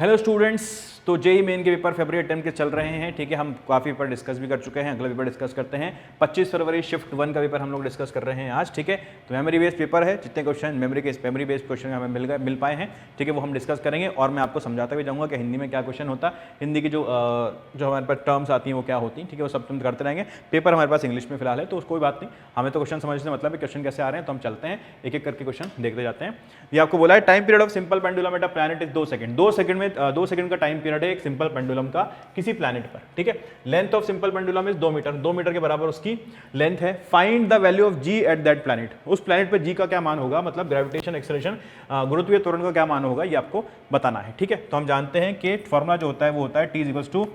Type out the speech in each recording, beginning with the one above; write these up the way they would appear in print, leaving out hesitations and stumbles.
Hello students, तो JEE main के paper फरवरी attempt के चल रहे हैं। ठीक है, हम काफ़ी पेपर डिस्कस भी कर चुके हैं, अगला पेपर डिस्कस करते हैं। 25 फरवरी शिफ्ट 1 का पेपर हम लोग डिस्कस कर रहे हैं आज। ठीक है, तो मेमोरी बेस्ड पेपर है, जितने क्वेश्चन मेमोरी बेस्ड क्वेश्चन हमें मिल पाए हैं, ठीक है, वो हम डिस्कस करेंगे और मैं आपको समझाता भी जाऊँगा कि हिंदी में क्या क्वेश्चन होता है, हिंदी की जो हमारे पास टर्म्स आती हैं वो क्या होती हैं। ठीक है, वो सब तुम करते रहेंगे। पेपर हमारे पास इंग्लिश में फिलहाल है, तो कोई बात नहीं, हमें तो क्वेश्चन समझने से मतलब है क्वेश्चन कैसे आ रहे हैं, तो हम चलते हैं एक एक करके क्वेश्चन देखते जाते हैं। ये आपको बोला है time period of simple pendulum at a planet is 2 second. 2 second में 2 सेकंड का टाइम पीरियड है एक सिंपल पेंडुलम का किसी प्लैनेट पर। ठीक है, length of simple pendulum is 2 metre, 2 metre के बराबर उसकी लेंथ है। Find the value of ji at that planet. उस प्लैनेट पे जी का क्या मान होगा, मतलब ग्रेविटेशन एक्सेलरेशन, गुरुत्वीय त्वरण का क्या मान होगा, ये आपको बताना है। ठीक है, तो हम जानते हैं कि फॉर्मूला जो होता है वो होता है T equals to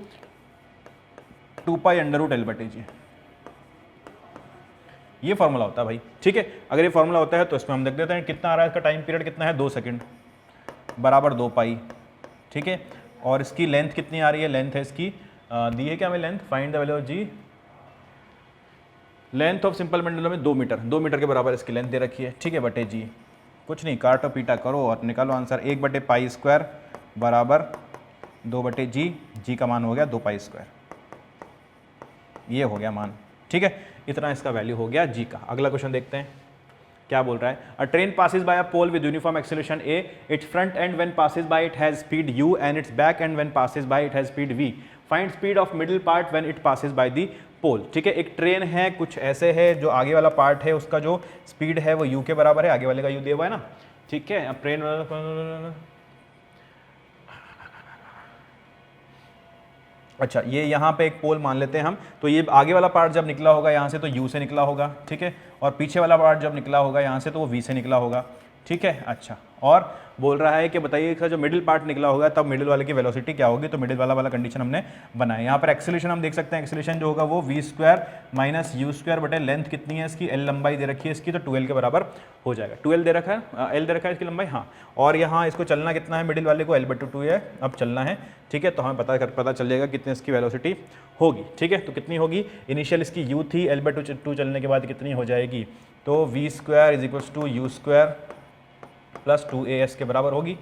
2 pi under root l बटे जी। ये फॉर्मूला होता है भाई। ठीक है, अगर ये फॉर्मूला होता है तो इसमें हम देख देते हैं कितना आ रहा है, इसका टाइम पीरियड कितना है 2 सेकंड बराबर 2 पाई। ठीक है, और इसकी लेंथ कितनी आ रही है, लेंथ है इसकी दी है क्या हमें length, find the value of g. Length of simple pendulum में 2 मीटर, 2 मीटर के बराबर इसकी लेंथ दे रखी है। ठीक है, बटे जी, कुछ नहीं, काटो पीटा करो और निकालो आंसर। 1 बटे पाई स्क्वायर बराबर 2 बटे जी, जी का मान हो गया 2 पाई स्क्वायर, ये हो गया मान। ठीक है, इतना इसका वैल्यू हो गया जी का। अगला क्वेश्चन देखते हैं क्या बोल रहा है। A train passes by a pole with uniform acceleration a, its front end when passes by it has speed u and its back end when passes by it has speed v। Find speed of middle part when it passes by the pole. ठीक है, एक train है, कुछ ऐसे है, जो आगे वाला पार्ट है उसका जो स्पीड है वो u के बराबर है, आगे वाले का u दिया हुआ है ना। ठीक है, अब ट्रेन, अच्छा ये यहाँ पे एक पोल मान लेते हैं हम, तो ये आगे वाला पार्ट जब निकला होगा यहाँ से तो u से निकला होगा। ठीक है, और पीछे वाला पार्ट जब निकला होगा यहाँ से तो वो v से निकला होगा। ठीक है, अच्छा, और बोल रहा है कि बताइए इसका जो मिडिल पार्ट निकला होगा तब मिडिल वाले की वेलोसिटी क्या होगी, तो मिडिल वाला कंडीशन हमने बनाया। यहाँ पर एक्सेलरेशन हम देख सकते हैं, एक्सेलरेशन जो होगा वो v square minus u square बटे लेंथ कितनी है इसकी, l लंबाई दे रखी है इसकी, तो 2l के बराबर हो जाएगा। 2l दे रखा है, l दे रखा है इसकी लंबाई, हाँ, और यहाँ इसको चलना कितना है, मिडिल वाले को l/2 है अब चलना है। ठीक है, तो हमें पता चल जाएगा कितनी इसकी वेलोसिटी होगी। ठीक है, तो कितनी होगी, इनिशियल इसकी u थी, l/2 चलने के बाद कितनी हो जाएगी, तो v square is equals to u square plus 2as के बराबर होगी।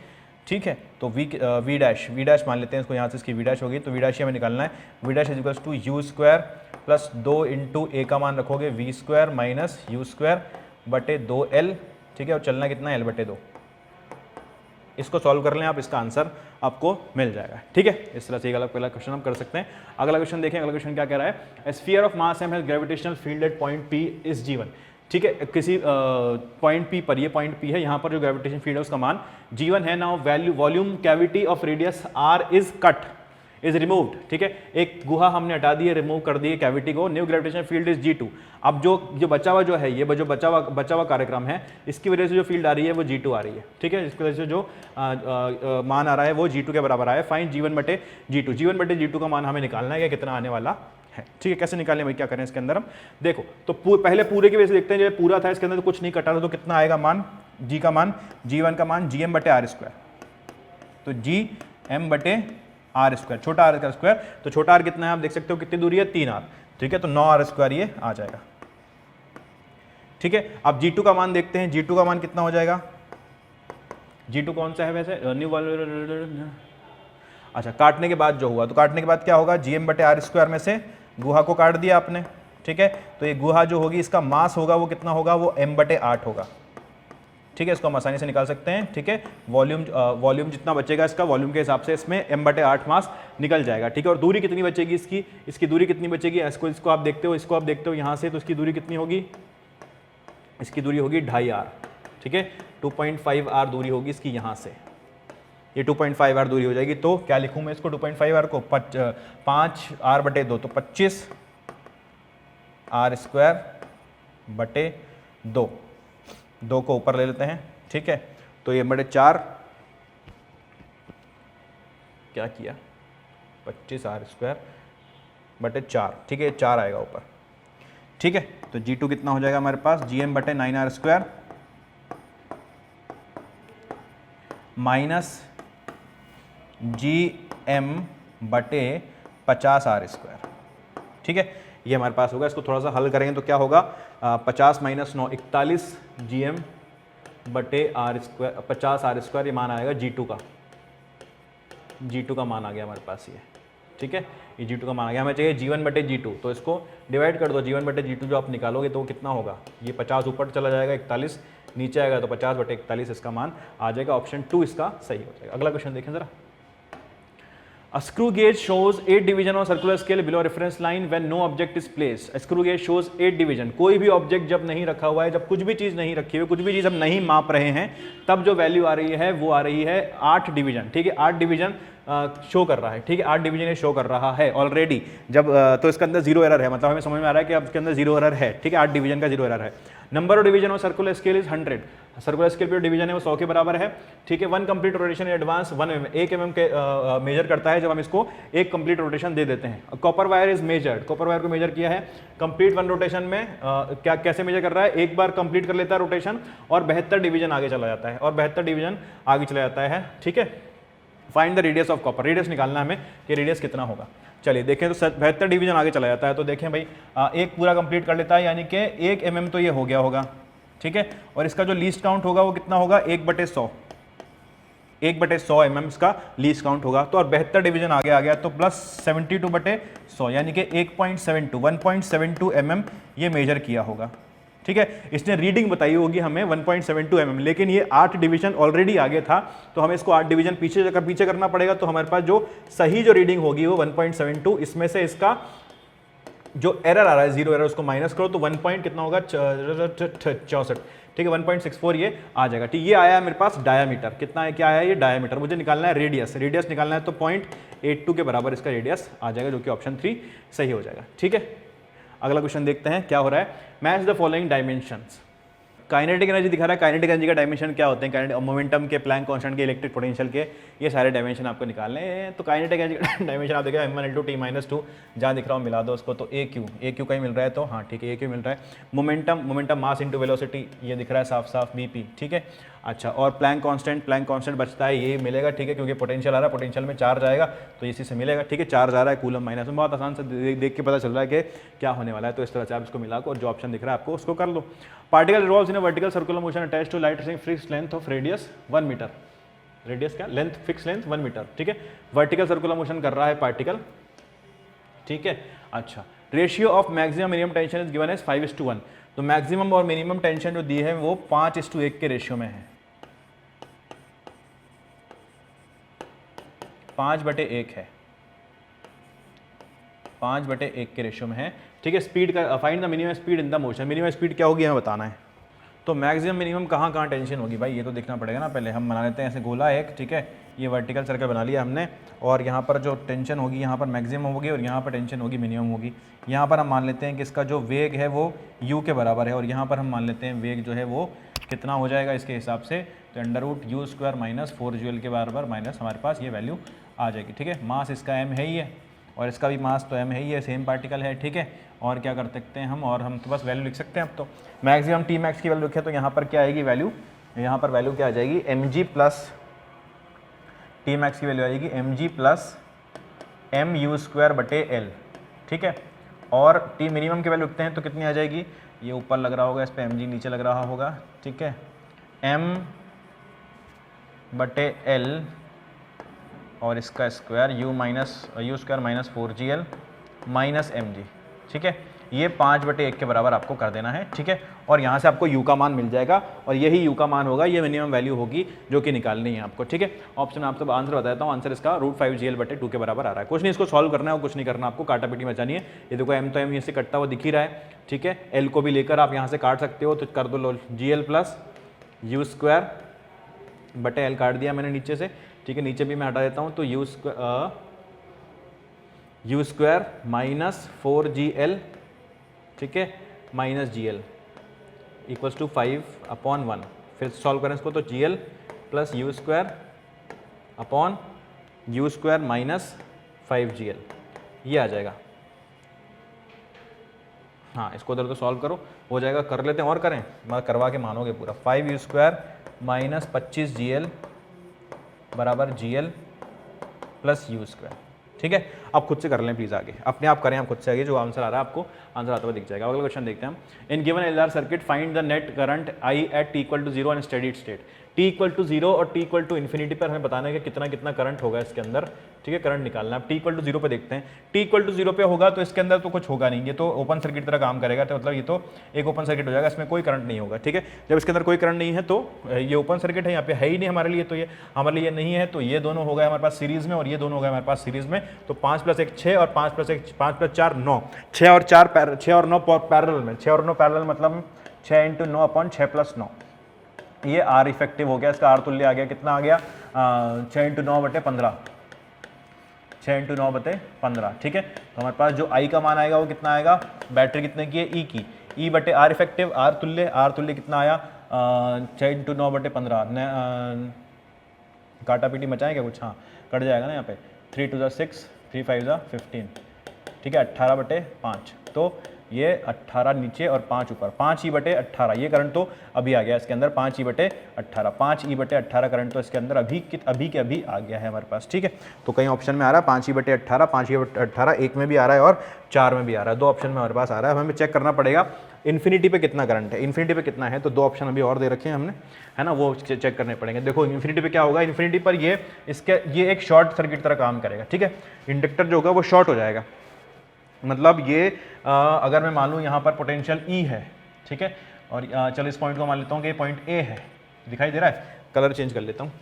ठीक है, तो v डैश मान लेते हैं इसको, यहाँ से इसकी v डैश होगी, तो v डैश हमें निकालना है। v dash is equals to u square plus 2 into a का मान रखोगे v square minus u square बटे 2l। ठीक है, और चलना कितना है l/2। इसको सॉल्व कर लें आप, इसका आंसर आपको मिल जाएगा। ठीक है, इस तरह से एक अलग पहला क्वेश्चन हम कर सकते हैं। अगला क्वेश्चन देखें, अगला क्वेश्चन क्या कह रहा है, ए sphere of mass m has gravitational field at point p is g1। ठीक है, किसी पॉइंट P पर, ये पॉइंट P है, यहाँ पर जो ग्रेविटेशन फील्ड है उसका मान G1 है। Now volume cavity of radius R is cut is removed. ठीक है, एक गुहा हमने हटा दी है, रिमूव कर दी है कैविटी को, new gravitation field is G2। अब जो बचा हुआ जो है, ये जो बचा हुआ कार्यक्रम है, इसकी वजह से जो फील्ड आ रही है वो G2 आ रही है। ठीक है, इसकी वजह से जो मान आ रहा है वो G2 के बराबर आया है। फाइंड G1 बटे G2, G1 बटे G2 का मान हमें निकालना है कि कितना आने वाला है। ठीक है, कैसे निकालें भाई, क्या करें इसके अंदर हम देखो, तो पहले पूरे की वजह से देखते हैं, जब पूरा था इसके अंदर तो कुछ नहीं कटा था, तो कितना आएगा मान, जी का मान, G1 का मान gm बटे आर स्क्वायर, तो gm बटे आर स्क्वायर, छोटा आर का स्क्वायर, तो छोटा आर कितना है आप देख सकते हो, कितनी दूरी है 3r। ठीक है, तो 9r स्क्वायर ये आ जाएगा। ठीक है, अब G2 का मान देखते हैं, G2 का मान कितना हो जाएगा, G2 कौन सा है वैसे, न्यू, अच्छा काटने के बाद जो हुआ, तो काटने के बाद क्या होगा, gm बटे आर स्क्वायर में से गुहा को काट दिया आपने। ठीक है, तो ये गुहा जो होगी इसका मास होगा वो कितना होगा, वो m बटे 8 होगा। ठीक है, इसको हम आसानी से निकाल सकते हैं। ठीक है, वॉल्यूम जितना बचेगा इसका, वॉल्यूम के हिसाब से इसमें m बटे 8 मास निकल जाएगा। ठीक है, और दूरी कितनी बचेगी इसकी दूरी कितनी बचेगी, इसको आप देखते हो यहाँ से, तो इसकी दूरी कितनी होगी, इसकी दूरी होगी 2.5r। ठीक है, 2.5r दूरी होगी इसकी यहाँ से, ये 2.5r दूरी हो जाएगी। तो क्या लिखूँ मैं इसको, 2.5r को 5r बटे 2, तो 25r स्क्वायर बटे 2, 2 को ऊपर ले लेते हैं। ठीक है, तो ये बटे 4, क्या किया, 25r स्क्वायर बटे 4। ठीक है, 4 आएगा ऊपर। ठीक है, तो G2 कितना हो जाएगा हमारे पास, gm बटे 9r स्क्वायर माइनस gm बटे 50r स्क्वायर। ठीक है, ये हमारे पास होगा, इसको थोड़ा सा हल करेंगे तो क्या होगा, 50 माइनस 9 41 gm बटे आर स्क्वायर, 50r स्क्वायर, ये मान आएगा G2 का। G2 का मान आ गया हमारे पास ये, ठीक है, ये G2 का मान आ गया, हमें चाहिए G1 बटे G2, तो इसको डिवाइड कर दो, G1 बटे G2 जो आप निकालोगे तो वो कितना होगा, ये 50 ऊपर चला जाएगा, 41 नीचे आएगा, तो 50 बटे 41 इसका मान आ जाएगा, ऑप्शन 2 इसका सही हो जाएगा। अगला क्वेश्चन देखें जरा। A screw gauge shows 8 division on circular scale below reference line when no object is placed. A screw gauge shows 8 division. कोई भी ऑब्जेक्ट जब नहीं रखा हुआ है, जब कुछ भी चीज़ नहीं रखी हुई, कुछ भी चीज़ हम नहीं माप रहे हैं, तब जो वैल्यू आ रही है वो आ रही है 8 डिवीजन, ठीक है, 8 डिवीजन शो कर रहा है, ठीक है, 8 डिवीजन ये शो कर रहा है ऑलरेडी। जब तो इसके अंदर जीरो एरर है, मतलब हमें समझ में आ रहा है कि अब इसके अंदर जीरो एरर है, ठीक है, 8 डिवीजन का जीरो एरर है। Number of division of circular scale is 100, circular scale पे डिवीजन है वो 100 के बराबर है, ठीक है। 1 complete rotation in advance 1 mm, 1 mm के मेजर करता है जब हम इसको एक कंप्लीट रोटेशन दे देते हैं। Copper wire is measured, copper wire को मेजर किया है कंप्लीट 1 रोटेशन में, क्या कैसे मेजर कर रहा है, एक बार कंप्लीट कर लेता है रोटेशन और 72 डिवीजन आगे चला जाता है, और 72 डिवीजन आगे चला जाता है, ठीक है। Find the radius of copper, radius निकालना है हमें कि रेडियस कितना होगा। चलिए देखें तो 72 डिवीजन आगे चला जाता है, तो देखें भाई एक पूरा कंप्लीट कर लेता है, यानी कि 1 mm तो ये हो गया होगा, ठीक है, और इसका जो लीस्ट काउंट होगा वो कितना होगा, 1/100, 1/100 mm इसका लीस्ट काउंट होगा। तो और 72 डिवीजन आगे आ गया तो प्लस 72/100 यानी कि 1.72 mm ये मेजर किया होगा, ठीक है। इसने रीडिंग बताई होगी हमें 1.72 mm, लेकिन ये 8 डिवीजन ऑलरेडी आगे था, तो हमें इसको 8 डिवीजन पीछे करना पड़ेगा, तो हमारे पास जो सही जो रीडिंग होगी वो 1.72, इसमें से इसका जो एरर आ रहा है जीरो एरर उसको माइनस करो तो 1 पॉइंट कितना होगा 64, ठीक है, 1.64 ये आ जाएगा, ठीक। ये आया है मेरे पास डायामीटर, कितना है, क्या आया ये डायामीटर, मुझे निकालना है रेडियस, रेडियस निकालना है तो 0.82 के बराबर इसका रेडियस आ जाएगा, जो कि ऑप्शन 3 सही हो जाएगा, ठीक है। अगला क्वेश्चन देखते हैं क्या हो रहा है। Match the following dimensions. Kinetic energy दिखा रहा है, काइनेटिक एनर्जी का डायमेंशन क्या होते हैं, काइनेटिक मोमेंटम के, प्लैंक कांस्टेंट के, इलेक्ट्रिक पोटेंशियल के, ये सारे डायमेंशन आपको निकालने हैं। तो काइनेटिक एनर्जी का डायमेंशन आप देखिए m1 × t-2, जहाँ दिख रहा हूँ मिला दो उसको, तो AQ का ही मिल रहा है, तो हाँ ठीक है AQ मिल रहा है। मोमेंटम मास इंटू वेलोसिटी ये दिख रहा है साफ साफ BP, ठीक है। अच्छा, और प्लैंक कांस्टेंट बचता है, ये मिलेगा, ठीक है, क्योंकि पोटेंशियल आ रहा है, पोटेंशियल में चार्ज आएगा तो इसी से मिलेगा, ठीक है, चार्ज आ रहा है कूलम माइनस में, बहुत आसान से देख के पता चल रहा है कि क्या होने वाला है। तो इस तरह से आप इसको मिला और जो ऑप्शन दिख रहा है आपको उसको कर लो। Particle revolves in a vertical circular motion attached to light fixed length of radius 1 metre, radius क्या, लेंथ, फिक्स लेंथ 1 मीटर, ठीक है। वर्टिकल सर्कुलर मोशन कर रहा है पार्टिकल, ठीक है। अच्छा, ratio of maximum minimum tension is given as 5:1, तो मैक्सिमम और मिनिमम टेंशन जो दी है वो 5:1 के रेशियो में है, 5/1 है, 5/1 के रेशियो में है, ठीक है। स्पीड का find the minimum speed in the motion, minimum speed क्या होगी हमें बताना है। तो मैक्सिमम मिनिमम कहाँ टेंशन होगी भाई, ये तो देखना पड़ेगा ना, पहले हम बना लेते हैं ऐसे गोला एक, ठीक है, ये वर्टिकल सर्कल बना लिया हमने, और यहाँ पर जो टेंशन होगी यहाँ पर मैक्सिमम होगी और यहाँ पर टेंशन होगी मिनिमम होगी। यहाँ पर हम मान लेते हैं कि इसका जो वेग है वो u के बराबर है, और यहाँ पर हम मान लेते हैं वेग जो है वो कितना हो जाएगा इसके हिसाब से, तो √u² - 4gl के बराबर माइनस हमारे पास ये वैल्यू आ जाएगी, ठीक है। मास इसका m है ही है और इसका भी मास तो m है ही है, सेम पार्टिकल है, ठीक है। और क्या कर सकते हैं हम, और हम तो बस वैल्यू लिख सकते हैं अब तो। मैक्सिमम टी मैक्स की वैल्यू लिखे तो यहाँ पर क्या आएगी वैल्यू, यहाँ पर वैल्यू क्या आ जाएगी mg प्लस टी मैक्स की वैल्यू आएगी mg प्लस mu²/L, ठीक है। और टी मिनिमम की वैल्यू लिखते हैं तो कितनी आ जाएगी, ये ऊपर लग रहा होगा, इस पर mg नीचे लग रहा होगा, ठीक है, m/L और इसका square u² - 4gl minus mg, ठीक है। ये 5/1 के बराबर आपको कर देना है, ठीक है। और यहाँ से आपको u का मान मिल जाएगा, और यही u का मान होगा, ये मिनिमम वैल्यू होगी जो कि निकालनी है आपको, ठीक है। ऑप्शन आपको आंसर बताता हूँ, आंसर इसका √5gl/2 के बराबर आ रहा है। कुछ नहीं, इसको सॉल्व करना है और कुछ नहीं करना, आपको काटा पीटी मचानी है। ये देखो m तो m यहाँ से कटता हुआ दिख ही रहा है, ठीक है। l को भी लेकर आप यहाँ से काट सकते हो, तो कर दो gl प्लस u²/L काट दिया मैंने नीचे से, ठीक है। नीचे भी मैं हटा देता हूँ, तो u² माइनस 4gl, ठीक है, माइनस gl इक्वल्स टू 5/1। फिर सॉल्व करें इसको, तो gl plus u² minus 5gl ये आ जाएगा। हाँ, इसको उधर तो सॉल्व करो, हो जाएगा, कर लेते हैं और करें, मैं करवा के मानोगे पूरा। 5u² माइनस 25gl बराबर gl प्लस u², ठीक है। आप खुद से कर लें प्लीज़, आगे अपने आप करें, आप खुद से आगे, जो आंसर आ रहा है आपको आंसर आता हुआ दिख जाएगा। अगला क्वेश्चन देखते हैं हम। In given LR circuit find the net current I at t = 0 and steady state. t equal to 0 और t इक्वल टू इन्फिनिटी पर हमें बताना है कि कितना कितना करंट होगा इसके अंदर, ठीक है, करंट निकालना है। अब t इक्वल टू 0 पे देखते हैं, t इक्वल टू 0 पे होगा तो इसके अंदर तो कुछ होगा नहीं, ये तो ओपन सर्किट तरह काम करेगा, तो मतलब ये तो एक ओपन सर्किट हो जाएगा, इसमें कोई करंट नहीं होगा, ठीक है। जब इसके अंदर कोई करंट नहीं है तो ये ओपन सर्किट है, यहाँ पे है ही नहीं हमारे लिए, तो ये हमारे लिए नहीं है, तो ये दोनों हो गए हमारे पास सीरीज में और ये दोनों हो गए हमारे पास सीरीज में। तो 5 + 1 6 और 5 + 1 5 + 4 9, 6 और 9 पैरेलल में, 6 और 9 पैरेलल मतलब 6 × 9 / 6 + 9, ये आर इफेक्टिव हो गया, इसका आर तुल्य आ गया, कितना आ गया 6 × 9/15, 6 × 9/15, ठीक है। तो हमारे पास जो आई का मान आएगा वो कितना आएगा, बैटरी कितने की है, ई की, E/आर इफेक्टिव, आर तुल्य कितना आया 6 × 9/15, काटा पीटी मचाएं क्या कुछ, हाँ कट जाएगा ना यहाँ पे, 3 × 2 = 6, 3 × 5 = 15, ठीक है, 18/5, तो ये 18 नीचे और 5 ऊपर, 5E/18, ये करंट तो अभी आ गया इसके अंदर, 5E/18, 5E/18 करंट तो इसके अंदर अभी के अभी आ गया है हमारे पास, ठीक है। तो कई ऑप्शन में आ रहा है 5E/18, 5E/18, एक में भी आ रहा है और 4 में भी आ रहा है, 2 ऑप्शन में हमारे पास आ रहा है। हमें चेक करना पड़ेगा इन्फिनिटी पे कितना करंट है, इन्फिनिटी पे कितना है, तो 2 ऑप्शन अभी और दे रखे हैं हमने, है ना, वो चेक करने पड़ेंगे। देखो इन्फिनिटी पे क्या होगा, इन्फिनिटी पर ये एक शॉर्ट सर्किट तरह काम करेगा, ठीक है, इंडक्टर जो होगा वो शॉर्ट हो जाएगा, मतलब ये अगर मैं मान लूँ यहाँ पर पोटेंशियल E है, ठीक है, और चलो इस पॉइंट को मान लेता हूँ कि ये पॉइंट A है, दिखाई दे रहा है, कलर चेंज कर लेता हूँ,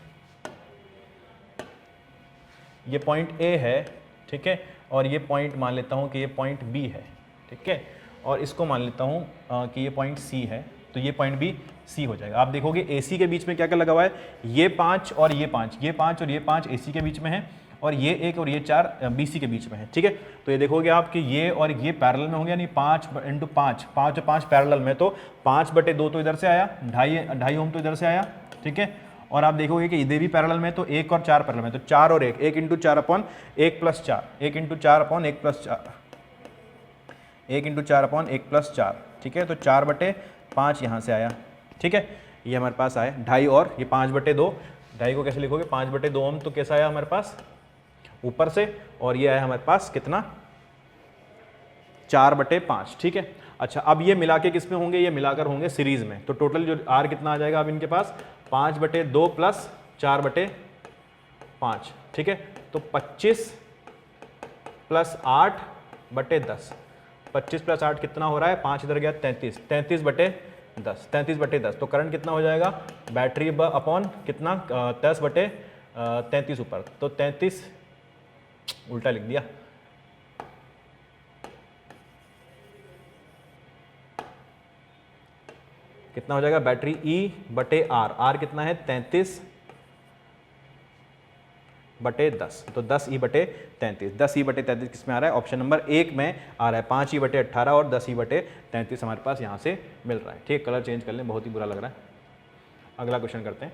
ये पॉइंट A है, ठीक है, और ये पॉइंट मान लेता हूँ कि ये पॉइंट B है, ठीक है, और इसको मान लेता हूँ कि ये पॉइंट C है, तो ये पॉइंट भी C हो जाएगा। आप देखोगे AC के बीच में क्या क्या लगा हुआ है, ये 5 और ये 5, ये 5 और ये 5 AC के बीच में है, और ये 1 और ये 4 BC के बीच में है, ठीक है। तो ये देखोगे आप कि ये और ये पैरेलल में होंगे, यानी 5 × 5, 5 और 5 पैरेलल में, तो 5/2 तो इधर से आया, 2.5 ओम तो इधर से आया, ठीक है, और आप देखोगे कि इधर भी पैरेलल में, तो 1 और 4 पैरेलल में, तो 4 और 1, 1 × 4/1 + 4, 1 × 4/1 + 4, 1 × 4/1 + 4, ठीक है, तो 4/5 यहाँ से आया, ठीक है, ये हमारे पास आया 2.5, और ये 5/2, 2.5 को कैसे लिखोगे, 5/2 ओम, तो कैसा आया हमारे पास ऊपर से, और ये आया हमारे पास कितना 4/5, ठीक है। अच्छा, अब ये मिला के किस में होंगे, ये मिलाकर होंगे सीरीज में, तो टोटल जो आर कितना आ जाएगा अब इनके पास 5/2 + 4/5, ठीक है, तो 25 + 8/10, 25 + 8 कितना हो रहा है, 5 इधर गया 33, 33/10, 33/10, तो करंट कितना हो जाएगा, बैटरी अपॉन कितना 10/33 ऊपर, तो 33, उल्टा लिख दिया, कितना हो जाएगा, बैटरी E/R, आर कितना है 33/10, तो 10E/33, 10E/33 किस में आ रहा है, ऑप्शन नंबर 1 में आ रहा है, 5E/18 और 10E/33 हमारे पास यहाँ से मिल रहा है, ठीक। कलर चेंज कर लें, बहुत ही बुरा लग रहा है। अगला क्वेश्चन करते हैं,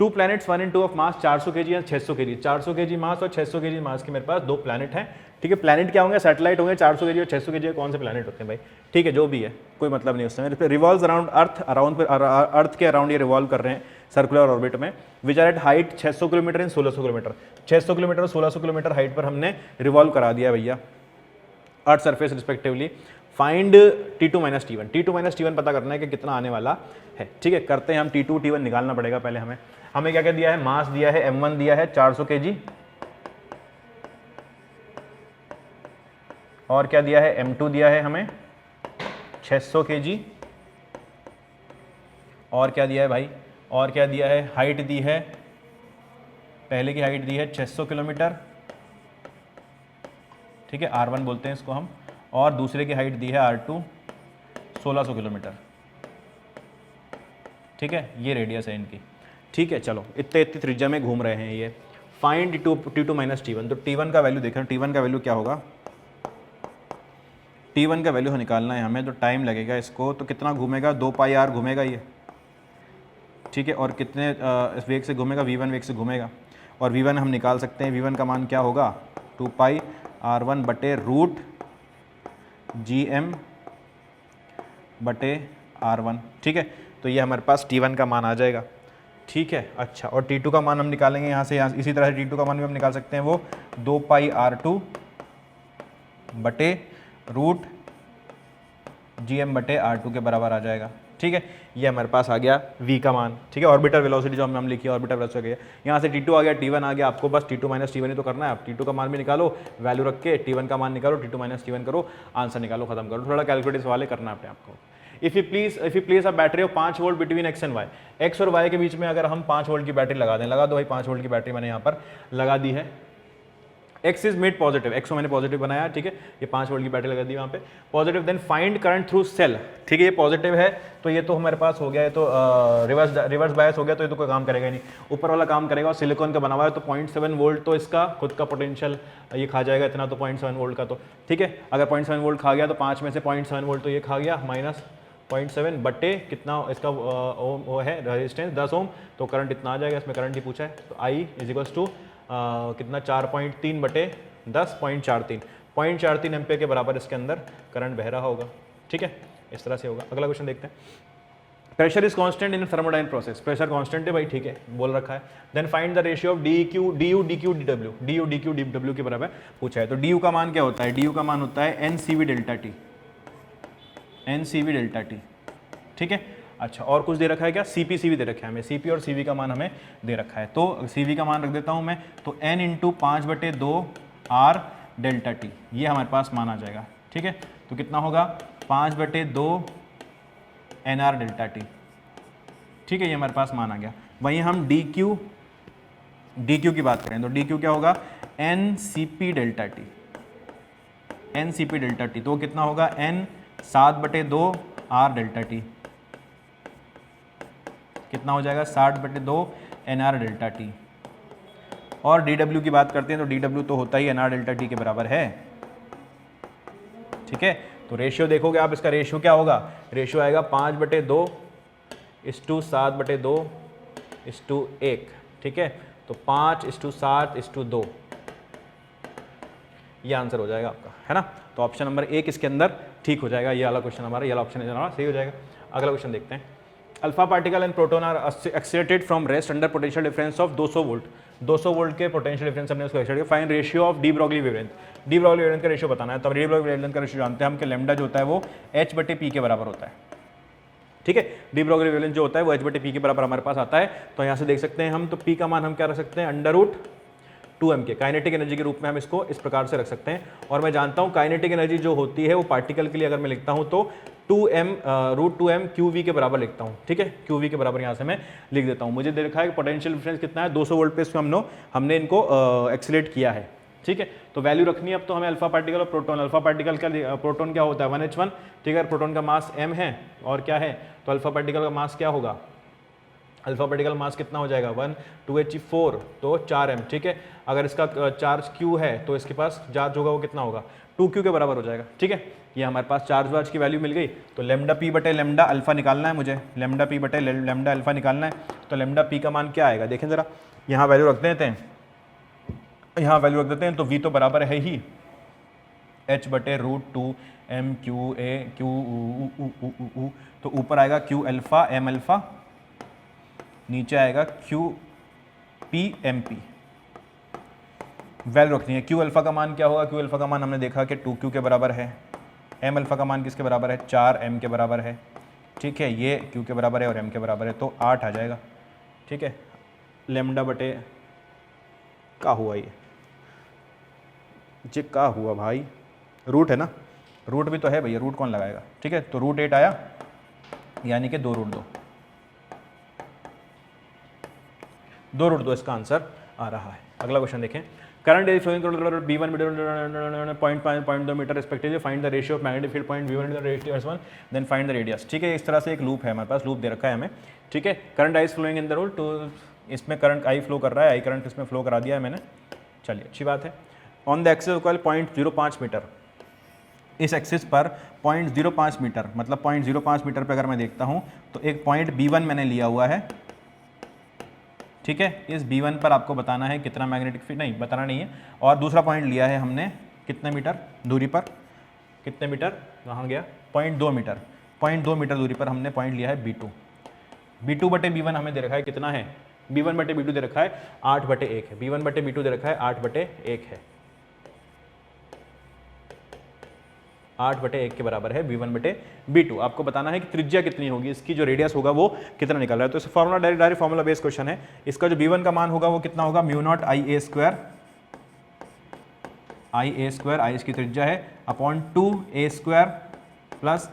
2 planets 1 and 2 of mass 400 kg या 600 kg, 400 kg मास और 600 kg मास के मेरे पास 2 प्लैनेट हैं, ठीक है। प्लैनेट क्या होंगे, सैटेलाइट होंगे, 400 kg और 600 kg कौन से प्लैनेट होते हैं भाई, ठीक है, जो भी है कोई मतलब नहीं, उस समय रिवॉल्व अराउंड अर्थ के अराउंड ये रिवॉल्व कर रहे हैं सर्कुलर ऑर्बिट में, which are at height 600 kilometre and 1600 kilometre, 600 kilometre और 1600 किलोमीटर हाइट पर हमने रिवॉल्व करा दिया भैया earth surface respectively. Find T2 - T1, T2 - T1 पता करना है कि कितना आने वाला है, ठीक है। करते हैं हम, T2 T1 निकालना पड़ेगा पहले हमें क्या क्या दिया है, मास दिया है M1 दिया है 400 kg, और क्या दिया है, M2 दिया है हमें 600 kg, और क्या दिया है भाई, और क्या दिया है, हाइट दी है, पहले की हाइट दी है 600 किलोमीटर, ठीक है, R1 बोलते हैं इसको हम, और दूसरे की हाइट दी है R2 1600 किलोमीटर, ठीक है, ये रेडियस है इनकी, ठीक है। चलो इतने त्रिज्या में घूम रहे हैं ये। फाइंड T2 - T1, तो T1 का वैल्यू देखें, T1 का वैल्यू क्या होगा, T1 का वैल्यू निकालना है हमें, तो टाइम लगेगा इसको, तो कितना घूमेगा, 2πr घूमेगा ये, ठीक है, और कितने वेग से घूमेगा, v1 वेग से घूमेगा, और v1 हम निकाल सकते हैं, v1 का मान क्या होगा 2πr1/GM/R1, ठीक है, तो ये हमारे पास T1 का मान आ जाएगा, ठीक है। अच्छा, और T2 का मान हम निकालेंगे यहाँ से, यहाँ इसी तरह से T2 का मान भी हम निकाल सकते हैं, वो 2πr2/GM/R2 के बराबर आ जाएगा, ठीक है, ये हमारे पास आ गया v का मान, ठीक है, ऑर्बिटर वेलोसिटी जो हम लिखी है ऑर्बिटर वेलोसिटी गया, यहाँ से t2 आ गया, t1 आ गया, आपको बस t2 माइनस t1 ही तो करना है, आप t2 का मान भी निकालो, वैल्यू रख के t1 का मान निकालो, t2 माइनस t1 करो, आंसर निकालो, खत्म करो, थोड़ा कैलकुलेटिव सवाल करना है अपने आपको। If you place a battery of 5 volt between x and y, x और वाई के बीच में अगर हम 5 वोल्ट की बैटरी लगा दें, लगा दो भाई 5 वोल्ट की बैटरी मैंने यहाँ पर लगा दी है, x is made positive, x को मैंने पॉजिटिव बनाया, ठीक है, ये 5 वोल्ट की बैटरी लगा दी वहाँ पे positive, then find current through cell, ठीक है, ये पॉजिटिव है तो ये तो हमारे पास हो गया, ये तो रिवर्स बायस हो गया, तो ये तो कोई काम करेगा ही नहीं, ऊपर वाला काम करेगा, और सिलिकॉन का बना हुआ है तो 0.7 वोल्ट तो इसका खुद का पोटेंशियल ये खा जाएगा इतना, तो 0.7 वोल्ट का, तो ठीक है, अगर 0.7 वोल्ट खा गया तो 5 में से 0.7 वोल्ट तो ये खा गया, माइनस 0.7 बटे कितना इसका ओम वो है रेजिस्टेंस 10 ओम, तो करंट इतना आ जाएगा, इसमें करंट ही पूछा है, तो I इज इक्वल्स टू कितना 4.3 बटे 10 0.43 एम्पियर के बराबर इसके अंदर करंट बह रहा होगा, ठीक है, इस तरह से होगा। अगला क्वेश्चन देखते हैं, pressure is constant in thermodynamic process, pressure constant है भाई, ठीक है, बोल रखा है, then find the ratio of du dq dw के बराबर पूछा है, तो du का मान क्या होता है, du का मान होता है NCV डेल्टा टी, ठीक है, अच्छा, और कुछ दे रखा है क्या, CP दे रखा है हमें, CP और CV का मान हमें दे रखा है, तो CV का मान रख देता हूँ मैं, तो N into 5/2 R delta T, ये हमारे पास मान आ जाएगा, ठीक है, तो कितना होगा 5/2 NR डेल्टा टी, ठीक है, ये हमारे पास मान आ गया। वहीं हम DQ की बात करें तो DQ क्या होगा NCP डेल्टा टी, तो कितना होगा N 7/2 R डेल्टा टी, कितना हो जाएगा 60/2 NR डेल्टा टी, और DW की बात करते हैं तो DW तो होता ही NR डेल्टा टी के बराबर है, ठीक है, तो रेशियो देखोगे आप, इसका रेशियो क्या होगा, रेशियो आएगा 5/2 = 7/2 = 1, ठीक है, तो 5:7:2, ये आंसर हो जाएगा आपका, है ना, तो ऑप्शन नंबर 1 इसके अंदर ठीक हो जाएगा, ये वाला क्वेश्चन हमारा, ये वाला ऑप्शन हमारा सही हो जाएगा। अगला क्वेश्चन देखते हैं, alpha particle and proton are accelerated from rest under potential difference of 200 volt, 200 volt के पोटेंशियल डिफरेंस हमने उसको एक्सीलरेट किया, find ratio of de Broglie wavelength, de Broglie wavelength का रेशियो बताना है, तो डी ब्रॉगली वेवलेंथ का रेशियो जानते हैं हम कि लैम्डा जो होता है वो h/p के बराबर होता है, ठीक है, डी ब्रॉगली वेवलेंथ जो होता है वो h/p के बराबर हमारे पास आता है, तो यहाँ से देख सकते हैं हम, तो p का मान हम क्या रख सकते हैं √2m के, काइनेटिक एनर्जी के रूप में हम इसको इस प्रकार से रख सकते हैं, और मैं जानता हूँ काइनेटिक एनर्जी जो होती है वो पार्टिकल के लिए अगर मैं लिखता हूँ तो √2m QV के बराबर लिखता हूँ, ठीक है, QV के बराबर यहाँ से मैं लिख देता हूँ, मुझे देखा है कि पोटेंशियल डिफरेंस कितना है 200 वोल्ट पे, इसको हमने इनको एक्सीलरेट किया है, ठीक है, तो वैल्यू रखनी है अब तो हमें अल्फा पार्टिकल और प्रोटॉन, अल्फा पार्टिकल का प्रोटॉन क्या होता है 1h1, ठीक है, प्रोटॉन का मास m है, और क्या है, तो अल्फा पार्टिकल का मास क्या होगा, अल्फा पार्टिकल मास कितना हो जाएगा 1 2He4 तो 4m, ठीक है, अगर इसका चार्ज q है तो इसके पास चार्ज होगा वो कितना होगा 2q के बराबर हो जाएगा, ठीक है, ये हमारे पास चार्ज वार्ज की वैल्यू मिल गई, तो लैम्डा p बटे लैम्डा अल्फा निकालना है मुझे, लैम्डा p बटे लैम्डा अल्फा निकालना है, तो लैम्डा p का मान क्या आएगा, देखें जरा, यहाँ वैल्यू रख देते हैं, यहाँ वैल्यू रख देते हैं, तो v तो बराबर है ही h/√2m q तो ऊपर आएगा q अल्फा m अल्फा, नीचे आएगा QP/MP, वैल्यू रखनी है, Q अल्फा का मान क्या होगा, Q अल्फा का मान हमने देखा कि 2Q के बराबर है, M अल्फा का मान किसके बराबर है 4M के बराबर है, ठीक है, ये Q के बराबर है और M के बराबर है, तो 8 आ जाएगा, ठीक है, लैम्डा बटे का हुआ ये का हुआ भाई, रूट है ना, रूट भी तो है भैया, रूट कौन लगाएगा, ठीक है, तो √8 आया, यानी कि 2√2 इसका आंसर आ रहा है। अगला क्वेश्चन देखें, current is flowing B1 0.2 metre respectively, find the ratio of magnetic field point V1 radius 1, then find the radius, ठीक है, इस तरह से एक लूप है हमारे पास, लूप दे रखा है हमें, ठीक है, current I is flowing in the route, तो इसमें करंट आई फ्लो कर रहा है, आई करंट इसमें फ्लो करा दिया है मैंने, चलिए अच्छी बात है, on the axis of coil 0.05 metre, इस एक्सिस पर 0.05 मीटर, मतलब 0.05 मीटर पे अगर मैं देखता हूँ तो एक पॉइंट B1 मैंने लिया हुआ है, ठीक है, इस B1 पर आपको बताना है कितना मैग्नेटिक फील्ड, नहीं बताना नहीं है, और दूसरा पॉइंट लिया है हमने कितने मीटर दूरी पर, कितने मीटर, कहाँ गया 0.2 मीटर, 0.2 मीटर दूरी पर हमने पॉइंट लिया है B2 बटे B1 हमें दे रखा है कितना है, B1 बटे B2 दे रखा है 8/1 है, B1 बटे B2 दे रखा है 8/1 है, 8/1 के बराबर है V1/B2। आपको बताना है कि त्रिज्या कितनी होगी, इसकी जो रेडियस होगा वो कितना निकल रहा है। तो इस formula direct formula based question है। इसका जो V1 का मान होगा वो कितना होगा, म्यू0 IA स्क्वायर, IA स्क्वायर, आई इसकी त्रिज्या है, upon 2A square plus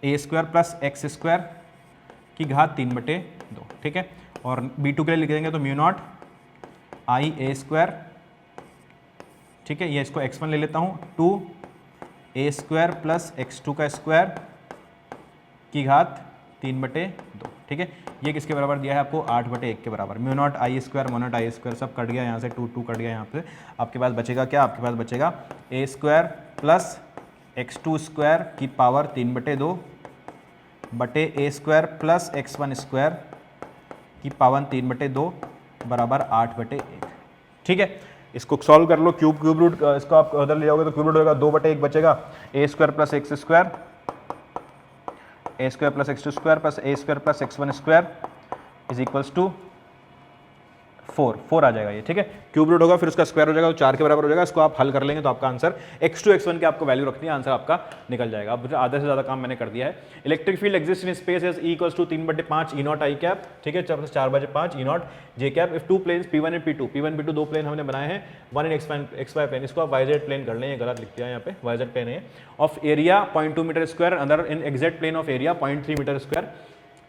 A square plus X square की घात 3/2, ठीक है। और B2 के लिए लिख देंगे तो म्यू0 IA स्क्वायर, ठीक है, ये इसको x1 ले लेता हूँ, 2A स्क्वायर प्लस x2 का स्क्वायर की घात 3/2, ठीक है। ये किसके बराबर दिया है आपको, 8/1 के बराबर। म्यू0 I स्क्वायर, मोनोट I स्क्वायर सब कट गया यहाँ से, 2 कट गया यहाँ पे। आपके पास बचेगा क्या, आपके पास बचेगा A square plus x2 square की पावर 3/2 बटे A square plus x1 square की पावर 3/2 बराबर 8/1, ठीक है। इसको सॉल्व कर लो, क्यूब रूट इसको आप उधर ले जाओगे तो क्यूब रूट होगा, 2/1 बचेगा, A square plus x square, A square plus x2 square plus A square plus x1 square is equals to 4 आ जाएगा ये, ठीक है। क्यूब रूट होगा फिर उसका स्क्वायर हो जाएगा तो 4 के बराबर हो जाएगा। इसको आप हल कर लेंगे तो आपका आंसर x2 x1 की आपको वैल्यू रखनी है, आंसर आपका निकल जाएगा। अब आधे से ज़्यादा काम मैंने कर दिया है। Electric field exist in space as E equals to 3/5 E0 I cap, ठीक है, 4/5 E0 J cap if 2 planes P1 and P2 दो प्लेन हमने बनाए हैं, 1 इन XY प्लेन, इसको आप YZ प्लेन कर लें, ये गलत लिख दिया है यहाँ पे, YZ प्लेन है, ऑफ एरिया 0.2 मीटर स्क्वायर, अंदर in exact plane of area 0.3 metre square,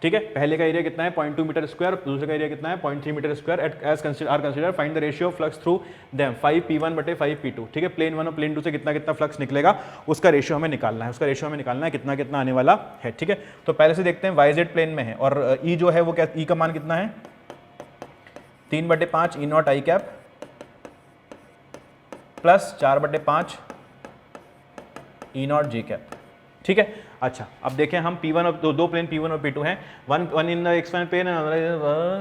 ठीक है। पहले का एरिया कितना है 0.2 मीटर स्क्वायर, दूसरे का एरिया कितना है 0.3 metre square. As consider find the ratio of flux through them 5P1/5P2, ठीक है। प्लेन 1 और प्लेन 2 से कितना कितना फ्लक्स निकलेगा उसका रेशियो हमें निकालना है, उसका रेशियो हमें निकालना है कितना कितना आने वाला है, ठीक है। तो पहले से देखते हैं YZ प्लेन में है और E जो है वो क्या, E का मान कितना है 3/5 E0 I cap plus 4/5 E0 J cap, ठीक है। अच्छा अब देखें हम P1 और दो प्लेन P1 और P2 हैं, one in XY plane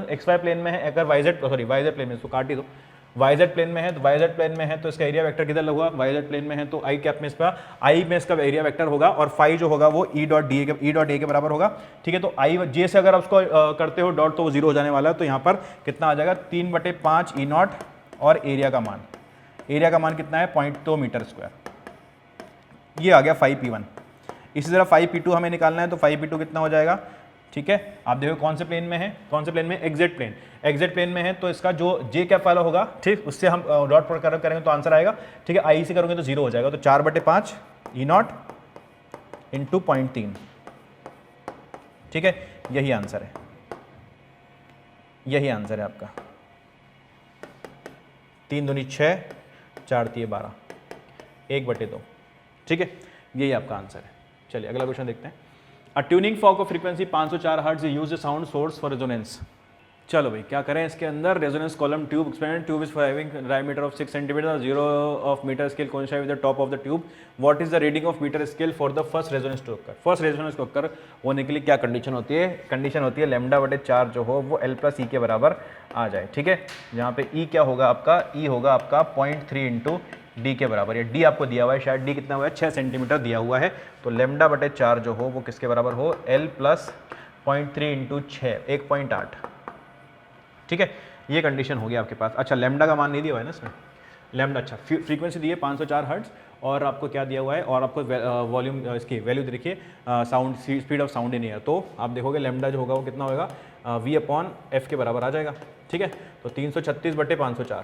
XY plane में है, अगर YZ प्लेन में, इसको काट ही दो, YZ प्लेन में है तो YZ प्लेन में है तो इसका एरिया वेक्टर किधर लगेगा, YZ प्लेन में है तो I कैप में इसका I में इसका एरिया वेक्टर होगा और फाई जो होगा वो E डॉट A के बराबर होगा, ठीक है। तो I J से अगर आप उसको करते हो डॉट तो वो 0 हो जाने वाला है, तो यहाँ पर कितना आ जाएगा 3/5 E0 और एरिया का मान कितना है 0.2 मीटर स्क्वायर, ये आ गया 5P1। इसी तरह 5P2 हमें निकालना है तो 5P2 कितना हो जाएगा, ठीक है। आप देखो कौन से प्लेन में है, एग्जैक्ट प्लेन में है तो इसका जो J कैप वाला होगा, ठीक, उससे हम डॉट प्रोडक्ट करेंगे तो आंसर आएगा, ठीक है। I से करोगे तो 0 हो जाएगा, तो 4/5 E0 इंटू 0.3, ठीक है। यही आंसर है आपका, 3 दूनी 6, 4 तिये 12, 1/2, ठीक है। यही आपका आंसर है। चलिए अगला क्वेश्चन देखते हैं। A tuning fork of frequency 504 hertz use sound source for resonance. चलो भाई क्या करें, इसके अंदर resonance column tube experiment, tube is having diameter of 6 centimetre, 0 of metre scale coincide with the top of the tube, what is the reading of metre scale for the first resonance to occur. First resonance to occur होने के लिए क्या condition होती है, λ/4 जो हो वो L+E के बराबर आ जाए, ठीक है। जहाँ पे E क्या होगा आपका, E होगा आपका 0.3 इंटू D के बराबर, या D आपको दिया हुआ है, शायद D कितना हुआ है 6 सेंटीमीटर दिया हुआ है, तो λ/4 जो हो वो किसके बराबर हो, L प्लस 0.3 इंटू 6 1.8, ठीक है। ये कंडीशन होगी आपके पास। अच्छा लैम्डा का मान नहीं दिया हुआ है ना इसमें, लैम्डा, अच्छा फ्रीक्वेंसी दी है 504 हर्ट्ज और आपको क्या दिया हुआ है, और आपको वॉल्यूम इसकी वैल्यू देखिए sound speed of sound in air, तो आप देखोगे लैम्डा जो होगा वो कितना होगा V/F के बराबर आ जाएगा, ठीक है। तो 336/504,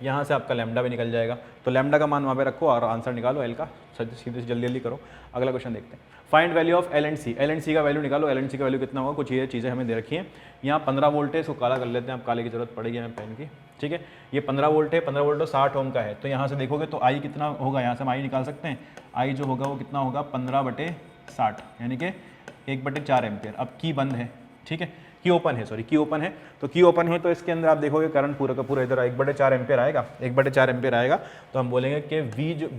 यहाँ से आपका लैम्डा भी निकल जाएगा, तो लैम्डा का मान वहाँ पे रखो और आंसर निकालो L का, सीधे जल्दी करो। अगला क्वेश्चन देखते हैं। Find value of L and C का वैल्यू निकालो। L एंड C का वैल्यू कितना होगा, कुछ ये चीज़ें हमें दे रखी हैं। यहाँ 15 वोल्ट है, इसको काला कर लेते हैं, अब काले की जरूरत पड़ेगी हमें पेन की, ठीक है। ये 15 वोल्ट है, 15 वोल्ट 60 ओम का है, तो यहाँ से देखोगे तो I कितना होगा, यहाँ से हम I निकाल सकते हैं। I जो होगा वो कितना होगा 15/60 यानी कि 1/4 एम्पियर। अब की बंद है, ठीक है, की ओपन है, तो की ओपन है तो इसके अंदर आप देखोगे करंट पूरा का पूरा इधर 1/4 एम्पियर आएगा, 1/4 एम्पियर आएगा, तो हम बोलेंगे कि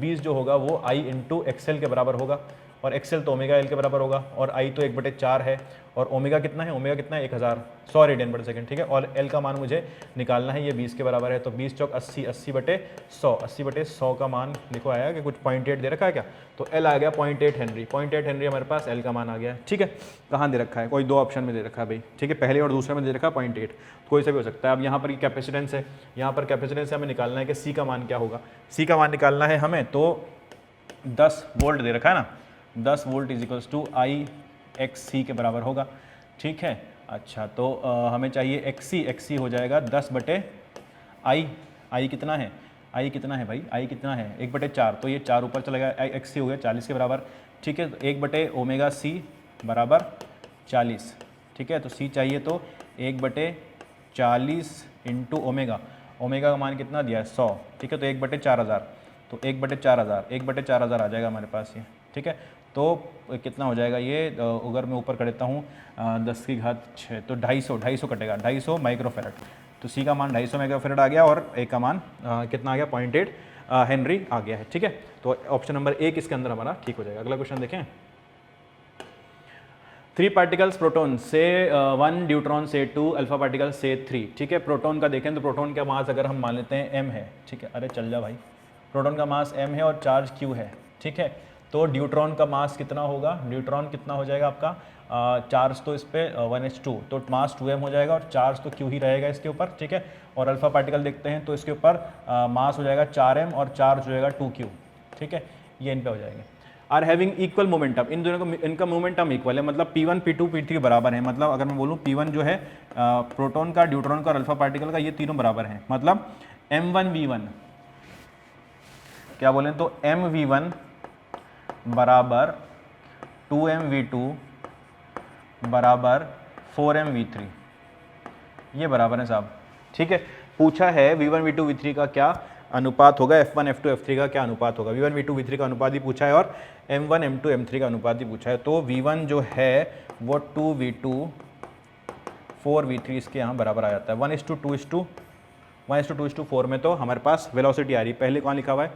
V जो होगा वो I इंटू XL के बराबर होगा, और एक्सएल तो ओमेगा एल के बराबर होगा, और आई तो 1/4 है, और ओमेगा कितना है, ओमेगा कितना है 1000 रेडियन पर सेकंड, ठीक है। और एल का मान मुझे निकालना है, ये 20 के बराबर है, तो 20 चौक 80, 80/100, 80/100 का मान देखो आया कि कुछ 0.8 दे रखा है क्या, तो एल आ गया 0.8 हेनरी, 0.8 हेनरी हमारे पास एल का मान आ गया है, ठीक है। कहाँ दे रखा है, कोई दो ऑप्शन में दे रखा है भाई, ठीक है, पहले और दूसरे में दे रखा है 0.8, कोई सा भी हो सकता है। अब यहाँ पर कैपेसिटेंस है, यहाँ पर कैपेसिटेंस हमें निकालना है कि सी का मान क्या होगा, सी का मान निकालना है हमें, तो 10 वोल्ट दे रखा है ना, 10 volt is equals to I X C के बराबर होगा, ठीक है। अच्छा, तो हमें चाहिए एक्स सी हो जाएगा 10/आई, आई कितना है, आई कितना है भाई, आई कितना है 1/4, तो ये 4 ऊपर चला गया, एक्स सी हो गया 40 के बराबर, ठीक है। तो 1/ओमेगा सी बराबर 40, ठीक है। तो सी चाहिए तो 1/40 इंटू ओमेगा, ओमेगा का मान कितना दिया है 100, ठीक है। तो 1/4000, तो 1/4000, 1/4000 आ जाएगा हमारे पास ये, ठीक है। तो कितना हो जाएगा ये, अगर मैं ऊपर कर देता हूँ 10 की घात 6, तो 250 कटेगा, 250 माइक्रोफेरेड, तो सी का मान 250 माइक्रोफेरेड आ गया, और ए का मान कितना आ गया 0.8 हेनरी आ गया है, ठीक है। तो ऑप्शन नंबर 1 इसके अंदर हमारा ठीक हो जाएगा। अगला क्वेश्चन देखें, 3 पार्टिकल्स प्रोटॉन से 1 ड्यूट्रॉन से 2 अल्फा पार्टिकल से 3, ठीक है। प्रोटॉन का देखें तो प्रोटॉन का मास अगर हम मान लेते हैं m है, ठीक है, अरे चल जा भाई, प्रोटॉन का मास m है और चार्ज q है, ठीक है। तो ड्यूट्रॉन का मास कितना होगा, ड्यूट्रॉन कितना हो जाएगा आपका, चार्ज तो इस पर 1h2, तो मास 2m हो जाएगा, और चार्ज तो q ही रहेगा इसके ऊपर, ठीक है। और अल्फा पार्टिकल देखते हैं तो इसके ऊपर मास हो जाएगा 4m और चार्ज हो जाएगा 2q, ठीक है। ये इन पे हो जाएंगे। आर हैविंग इक्वल मोमेंटम, इन दोनों को इनका मोमेंटम इक्वल है, मतलब P1 P2 P3 के बराबर है। मतलब अगर मैं बोलूँ P1 जो है प्रोटॉन का, ड्यूट्रॉन का और अल्फा पार्टिकल का, ये तीनों बराबर हैं, मतलब M1V1, क्या बोलें तो MV1 बराबर 2MV2 बराबर 4MV3, ये बराबर है साहब, ठीक है। पूछा है V1 V2 V3 का क्या अनुपात होगा, F1 F2 F3 का क्या अनुपात होगा, V1 V2 V3 का अनुपात ही पूछा है, और M1 M2 M3 का अनुपात ही पूछा है। तो V1 जो है वो 2V2 4V3 इसके यहाँ बराबर आ जाता है, 1:2:4 में। तो हमारे पास वेलोसिटी आ रही है, पहले कौन लिखा हुआ है,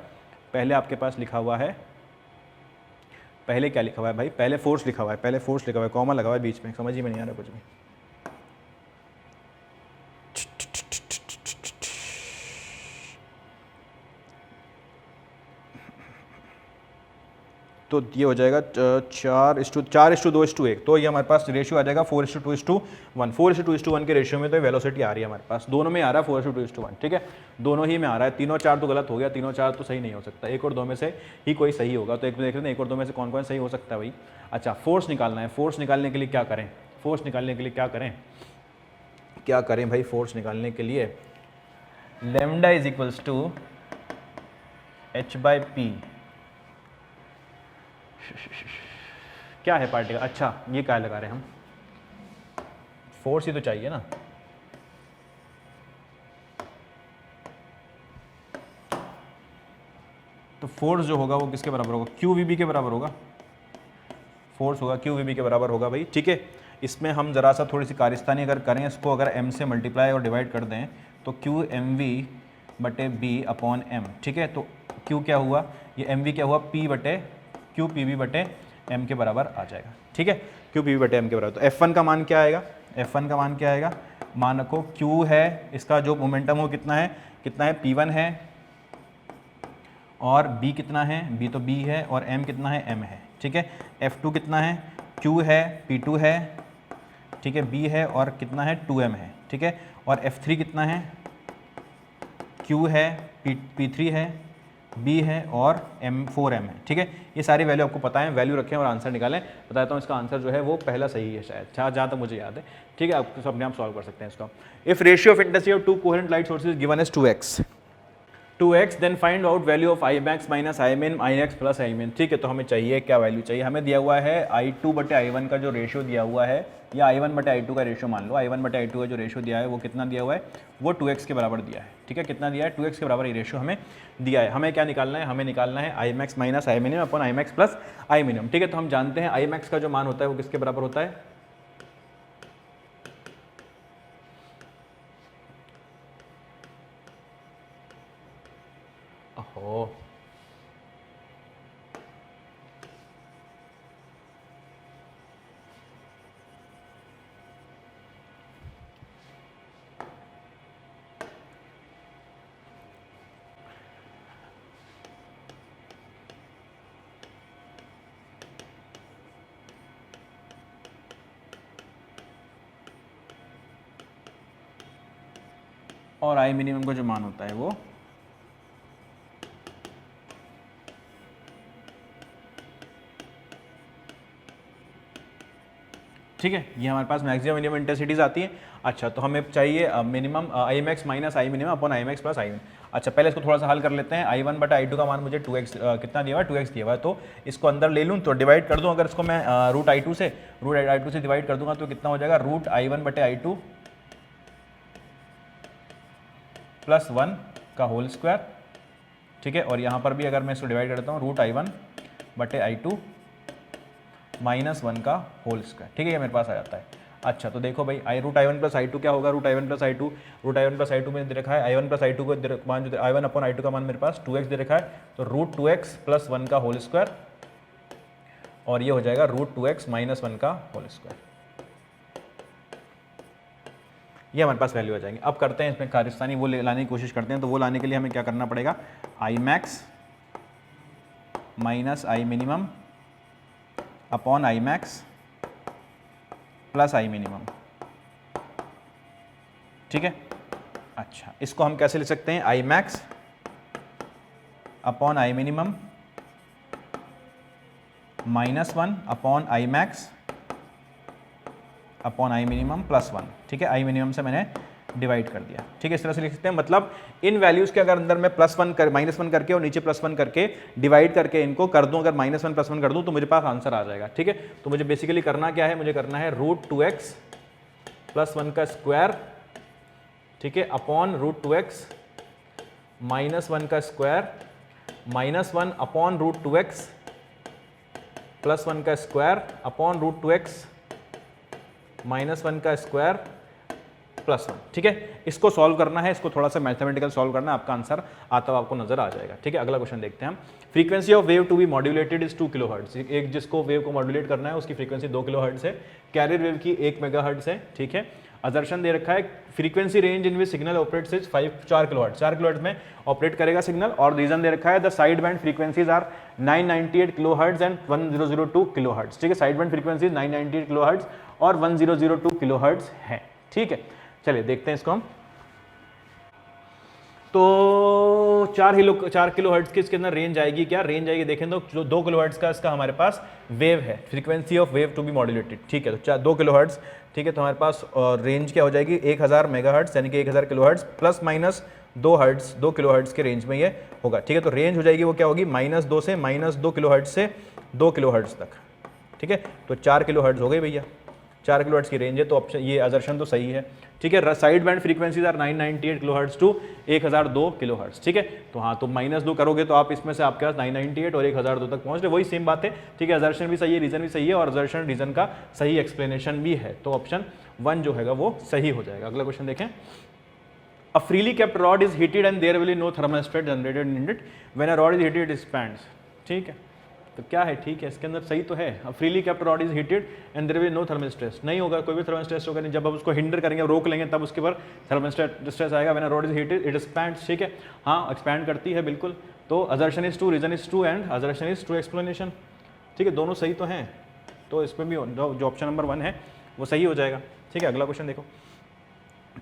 पहले आपके पास लिखा हुआ है, पहले क्या लिखा हुआ है भाई, पहले फोर्स लिखा हुआ है, पहले फोर्स लिखा हुआ है, कॉमा लगा हुआ है बीच में, समझ ही में नहीं आ रहा कुछ भी। तो ये हो जाएगा 4:2:1, तो ये हमारे पास रेशियो आ जाएगा 4:2:1, 4:2:1 के रेशियो में तो वेलोसिटी आ रही है हमारे पास, दोनों में आ रहा है 4:2:1, ठीक है, दोनों ही में आ रहा है। 3 और 4 तो गलत हो गया, 3 और 4 तो सही नहीं हो सकता, 1 और 2 में से ही कोई सही होगा। तो एक देख लेते हैं 1 और 2 में से कौन कौन सही हो सकता है भाई। अच्छा, फोर्स निकालना है, फोर्स निकालने के लिए क्या करें, फोर्स निकालने के लिए क्या करें, क्या करें भाई, फोर्स निकालने के लिए lambda is equals to h/p, क्या है पार्टिकल, अच्छा ये क्या लगा रहे हैं हम, फोर्स ही तो चाहिए ना, तो फोर्स जो होगा वो किसके बराबर होगा, QVB के बराबर होगा, फोर्स होगा QVB के बराबर होगा भाई, ठीक है। इसमें हम जरा सा थोड़ी सी कारिस्तानी अगर करें, इसको अगर m से मल्टीप्लाई और डिवाइड कर दें तो QMV/B/m, ठीक है। तो Q क्या हुआ, ये MV क्या हुआ, QPV/m के बराबर आ जाएगा, ठीक है, QPV/m के बराबर। तो F1 का मान क्या आएगा, F1 का मान क्या आएगा, मान रखो Q है, इसका जो मोमेंटम हो कितना है P1 है, और B कितना है, B तो B है, और M कितना है, M है, ठीक है। F2 कितना है, Q है, P2 है, ठीक है, B है, और कितना है 2M है, ठीक है। और F3 कितना है, Q है, P3 है, B है, और4M है, ठीक है। ये सारी वैल्यू आपको पता है, वैल्यू रखें और आंसर निकालें। बताता हूँ इसका आंसर जो है वो पहला सही है शायद, जहाँ तक मुझे याद है, ठीक है। आप अपने आप सॉल्व कर सकते हैं इसका। If ratio of intensity of 2 coherent light sources given as 2x, then find out value of Imax minus Imin, Ix plus Imin, ठीक है। तो हमें चाहिए क्या वैल्यू चाहिए, हमें दिया हुआ है I2/I1 का जो रेशियो दिया हुआ है, या I1/I2 का रेशियो मान लो, I1/I2 का जो रेशियो दिया है वो कितना दिया हुआ है, वो 2x के बराबर दिया है, ठीक है। कितना दिया है, 2x के बराबर ये रेशियो हमें दिया है। हमें क्या निकालना है, हमें निकालना है Imax minus Imin upon Imax plus Imin, ठीक है। तो हम जानते हैं Imax का जो मान होता है वो किसके बराबर होता है, ओहो और आई मिनिमम का जो मान होता है वो ठीक है, ये हमारे पास मैक्सिमम मिनिमम इंटेंसिटीज आती हैं। अच्छा, तो हमें चाहिए minimum I max minus I minimum upon I max plus I min. अच्छा, पहले इसको थोड़ा सा हल कर लेते हैं। I1 बटा I2 का मान मुझे 2x कितना दिया हुआ है, 2x दिया हुआ है, तो इसको अंदर ले लूँ तो डिवाइड कर दूँ। अगर इसको मैं रूट I2 से डिवाइड कर दूंगा तो कितना हो जाएगा, रूट I1 बटे I2 प्लस 1 का होल स्क्वायर। ठीक है, और यहाँ पर भी अगर मैं इसको डिवाइड करता हूँ, रूट I1 बटे I2 माइनस 1 का होल स्क्वायर। ठीक है, ये मेरे पास आ जाता है। अच्छा, तो देखो भाई रूट I1 प्लस I2 क्या होगा, रूट I1 प्लस I2 में दे रखा है I1 प्लस I2 को मान जो I1 अपॉन I2 का मान मेरे पास 2x दे रखा है, तो रूट 2x प्लस 1 का होल स्क्वायर, और ये हो जाएगा रूट 2x माइनस 1 का होल स्क्वायर। ये हमारे पास वैल्यू आ जाएंगे। अब करते हैं इसमें कारस्तानी वो लाने की कोशिश करते हैं। तो वो लाने के लिए हमें क्या करना पड़ेगा, आई max minus I minimum upon I max plus I minimum. ठीक है, अच्छा इसको हम कैसे ले सकते हैं, I max upon I minimum minus 1 upon I max upon I minimum plus 1। ठीक है, आई मिनिमम से मैंने डिवाइड कर दिया। ठीक है, इस तरह से लिख सकते हैं। मतलब इन वैल्यूज़ के अगर अंदर मैं प्लस 1 कर माइनस 1 करके और नीचे प्लस 1 करके डिवाइड करके इनको कर दूं, अगर माइनस 1 प्लस 1 कर दूं तो मुझे पास आंसर आ जाएगा। ठीक है, तो मुझे बेसिकली करना क्या है, मुझे करना है रूट 2x प्लस 1 का स्क्वायर, ठीक है, अपॉन रूट 2x माइनस 1 का square minus 1 upon root 2x plus 1 का square upon root 2x minus 1 का स्क्वायर प्लस 1। ठीक है, इसको सॉल्व करना है, इसको थोड़ा सा मैथमेटिकल सॉल्व करना है, आपका आंसर आता हुआ आपको नजर आ जाएगा। ठीक है, अगला क्वेश्चन देखते हैं हम। Frequency of wave to be modulated is 2 kilohertz. एक जिसको वेव को मॉड्यूलेट करना है उसकी फ्रीक्वेंसी 2 किलोहर्ट्ज है, कैरियर वेव की 1 मेगाहर्ट्ज है। ठीक है, असर्शन दे रखा है frequency range in which signal operates is 4 kilohertz, 4 kilohertz में ऑपरेट करेगा सिग्नल। और रीजन दे रखा है the side band frequencies are 998 kilohertz and 1002 kilohertz. ठीक है, साइड बैंड फ्रीक्वेंसी 998 किलोहर्ट्ज और 1002 किलोहर्ट्ज है। ठीक है, चलिए देखते हैं इसको हम। तो 4 किलोहर्ट्ज की इसके अंदर रेंज आएगी, क्या रेंज आएगी देखें तो जो 2 किलोहर्ट्ज का इसका हमारे पास वेव है, frequency of wave to be modulated. ठीक है, तो 2 किलोहर्ट्ज। ठीक है, तो हमारे पास रेंज क्या हो जाएगी, 1000 मेगाहर्ट्ज यानी कि 1000 kilohertz plus minus 2 hertz, 2 kilohertz के रेंज में ये होगा। ठीक है, तो रेंज हो जाएगी वो क्या होगी, -2 से -2 किलोहर्ट्ज से 2 किलोहर्ट्ज तक। ठीक है, तो 4 किलोहर्ट्ज हो गई भैया, 4 किलोहर्ट्ज की रेंज है, तो ऑप्शन ये असर्शन तो सही है। ठीक है, side band frequencies are 998 kilohertz to 1002 kilohertz. ठीक है, तो हाँ, तो -2 करोगे तो आप इसमें से आपके पास 998 और 1002 तक पहुंच रहे, वही सेम बात है। ठीक है, असर्शन भी सही है, रीजन भी सही है, और असर्शन रीजन का सही एक्सप्लेनेशन भी है, तो ऑप्शन 1 जो है वो सही हो जाएगा। अगला क्वेश्चन देखें। A freely kept rod is heated and there will be no thermostat generated in it. When a rod is heated, it expands. ठीक है, तो क्या है, ठीक है, इसके अंदर सही तो है। Freely kept rod is heated and there will be no thermal stress. नहीं होगा, कोई भी थर्मल स्ट्रेस होगा नहीं। जब आप उसको हिंडर करेंगे, रोक लेंगे, तब उसके ऊपर थर्मल स्ट्रेस आएगा। When a rod is heated it expands. ठीक है, हाँ एक्सपैंड करती है बिल्कुल। तो assertion is true, reason is true and assertion is true explanation. ठीक है, दोनों सही तो हैं, तो इसमें भी जो ऑप्शन नंबर 1 है वो सही हो जाएगा। ठीक है, अगला क्वेश्चन देखो।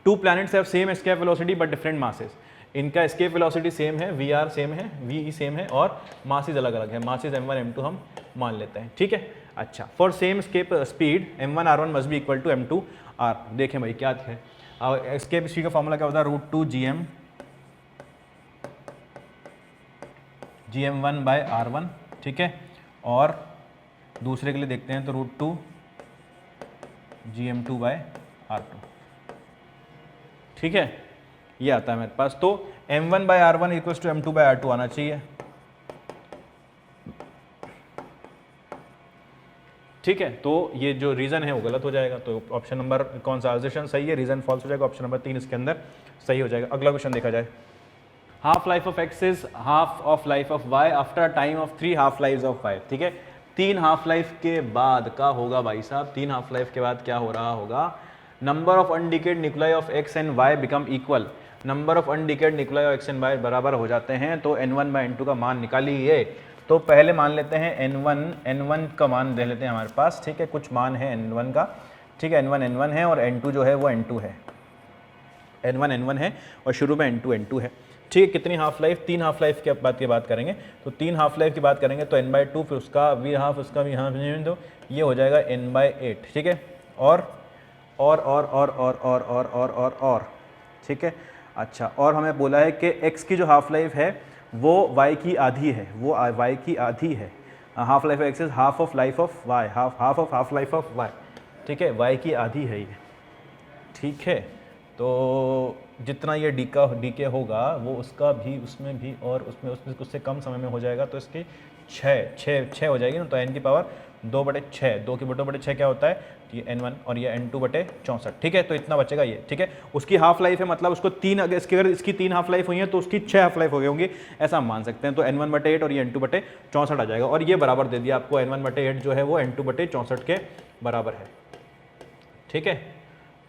2 planets have same escape velocity but different masses. इनका escape velocity सेम है, VR सेम है, VE सेम है, और masses अलग अलग है। masses m1 m2 हम मान लेते हैं। ठीक है, अच्छा, for same escape speed m1 r1 must be equal to m2 r। देखें भाई क्या है, escape speed का फॉर्मूला क्या होता है, √2 gm1 by r1। ठीक है, और दूसरे के लिए देखते हैं तो √2 gm2 by r2। ठीक है, ये आता है मेरे पास। तो m1 by r1 equals to m2 by r2 आना चाहिए। ठीक है, तो ये जो रीजन है वो गलत हो जाएगा, तो ऑप्शन नंबर कौन सा, असर्शन सही है, रीजन फॉल्स हो जाएगा, ऑप्शन नंबर 3 इसके अंदर सही हो जाएगा। अगला क्वेश्चन देखा जाए। Half life of x is half of life of y after time of 3 half life of 5। ठीक है, 3 हाफ लाइफ के बाद का होगा भाई साहब, 3 हाफ लाइफ के बाद क्या हो रहा होगा, number of undecayed nuclei of x and y become equal. Number of undecayed nuclei of x and y बराबर हो जाते हैं, तो n1 बाय n2 का मान निकालिए। तो पहले मान लेते हैं n1 का मान दे लेते हैं हमारे पास। ठीक है, कुछ मान है n1 का। ठीक है, n1 है और n2 जो है वो n2 है। N1 है और शुरू में N2 है। ठीक है, कितनी हाफ लाइफ, 3 हाफ लाइफ की बात करेंगे, तो 3 हाफ लाइफ की बात करेंगे तो n/2 फिर उसका वी हाफ, उसका वी हाफ, तो ये हो जाएगा n/8। ठीक है, और ठीक है। अच्छा, और हमें बोला है कि x की जो हाफ लाइफ है वो y की आधी है, वो y की आधी है। Half life x is half of life of y, half life of y। ठीक है, y की आधी है ये। ठीक है, तो जितना ये डीके होगा वो उसका भी, उसमें भी, और उसमें उससे कम समय में हो जाएगा, तो इसकी 6 हो जाएगी ना। तो n की पावर 2/6, 2 की 2/6 क्या होता है, ये n1 और ये n2/64। ठीक है, तो इतना बचेगा ये। ठीक है, उसकी हाफ लाइफ है, मतलब उसको 3, अगर इसकी 3 हाफ लाइफ हुई है तो उसकी 6 हाफ लाइफ हो गई होंगी, ऐसा हम मान सकते हैं। तो n1/8 और ये n2/64 आ जाएगा, और ये बराबर दे दिया आपको, n1/8 जो है वो n2/64 के बराबर है। ठीक है,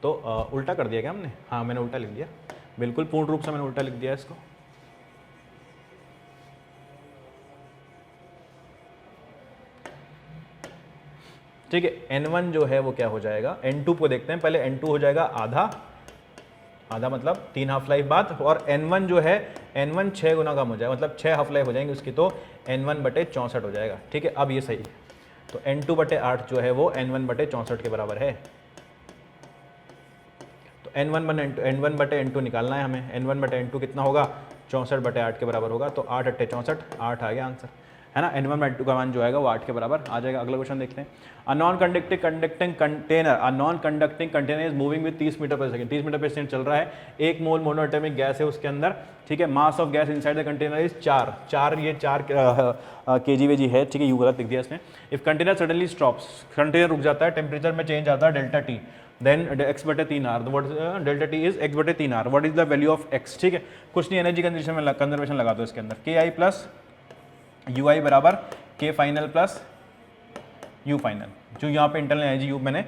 तो उल्टा कर दिया क्या हमने? हाँ, मैंने उल्टा लिख दिया, बिल्कुल पूर्ण रूप से मैंने उल्टा लिख दिया इसको। ठीक है, n1 जो है वो क्या हो जाएगा, n2 को देखते हैं पहले। n2 हो जाएगा आधा मतलब 3 हाफ लाइफ बाद, और n1 जो है, n1 6 गुना कम हो जाएगा, मतलब 6 हाफ लाइफ हो जाएंगी उसकी, तो n1/64 हो जाएगा। ठीक है, अब ये सही है, तो n2/8 जो है वो n1/64 के बराबर है। तो n1/n2 निकालना है हमें। n1/n2 कितना होगा, 64/8 के बराबर होगा, तो 8 × 8 = 64, 8 आ गया आंसर, है ना। n1/n2 का मान जो आएगा वो 8 के बराबर आ जाएगा। अगला क्वेश्चन देखते हैं। A non conducting container is moving with 30 metre per second, 30 metre per second चल रहा है। 1 मोल मोनोएटॉमिक गैस है उसके अंदर। ठीक है, mass of gas inside the container is 4 ये 4 kg है। ठीक है, यू गलत लिख दिया इसने। If container suddenly stops, container रुक जाता है, टेम्परेचर में चेंज आता है ΔT, then x/3r, what ΔT is x/3r, what is the value of x। ठीक है, कुछ नहीं, एनर्जी कंजर्वेशन लगा दो इसके अंदर, KI प्लस UI बराबर K final plus U final. जो यहाँ पे इंटरनल एनर्जी U मैंने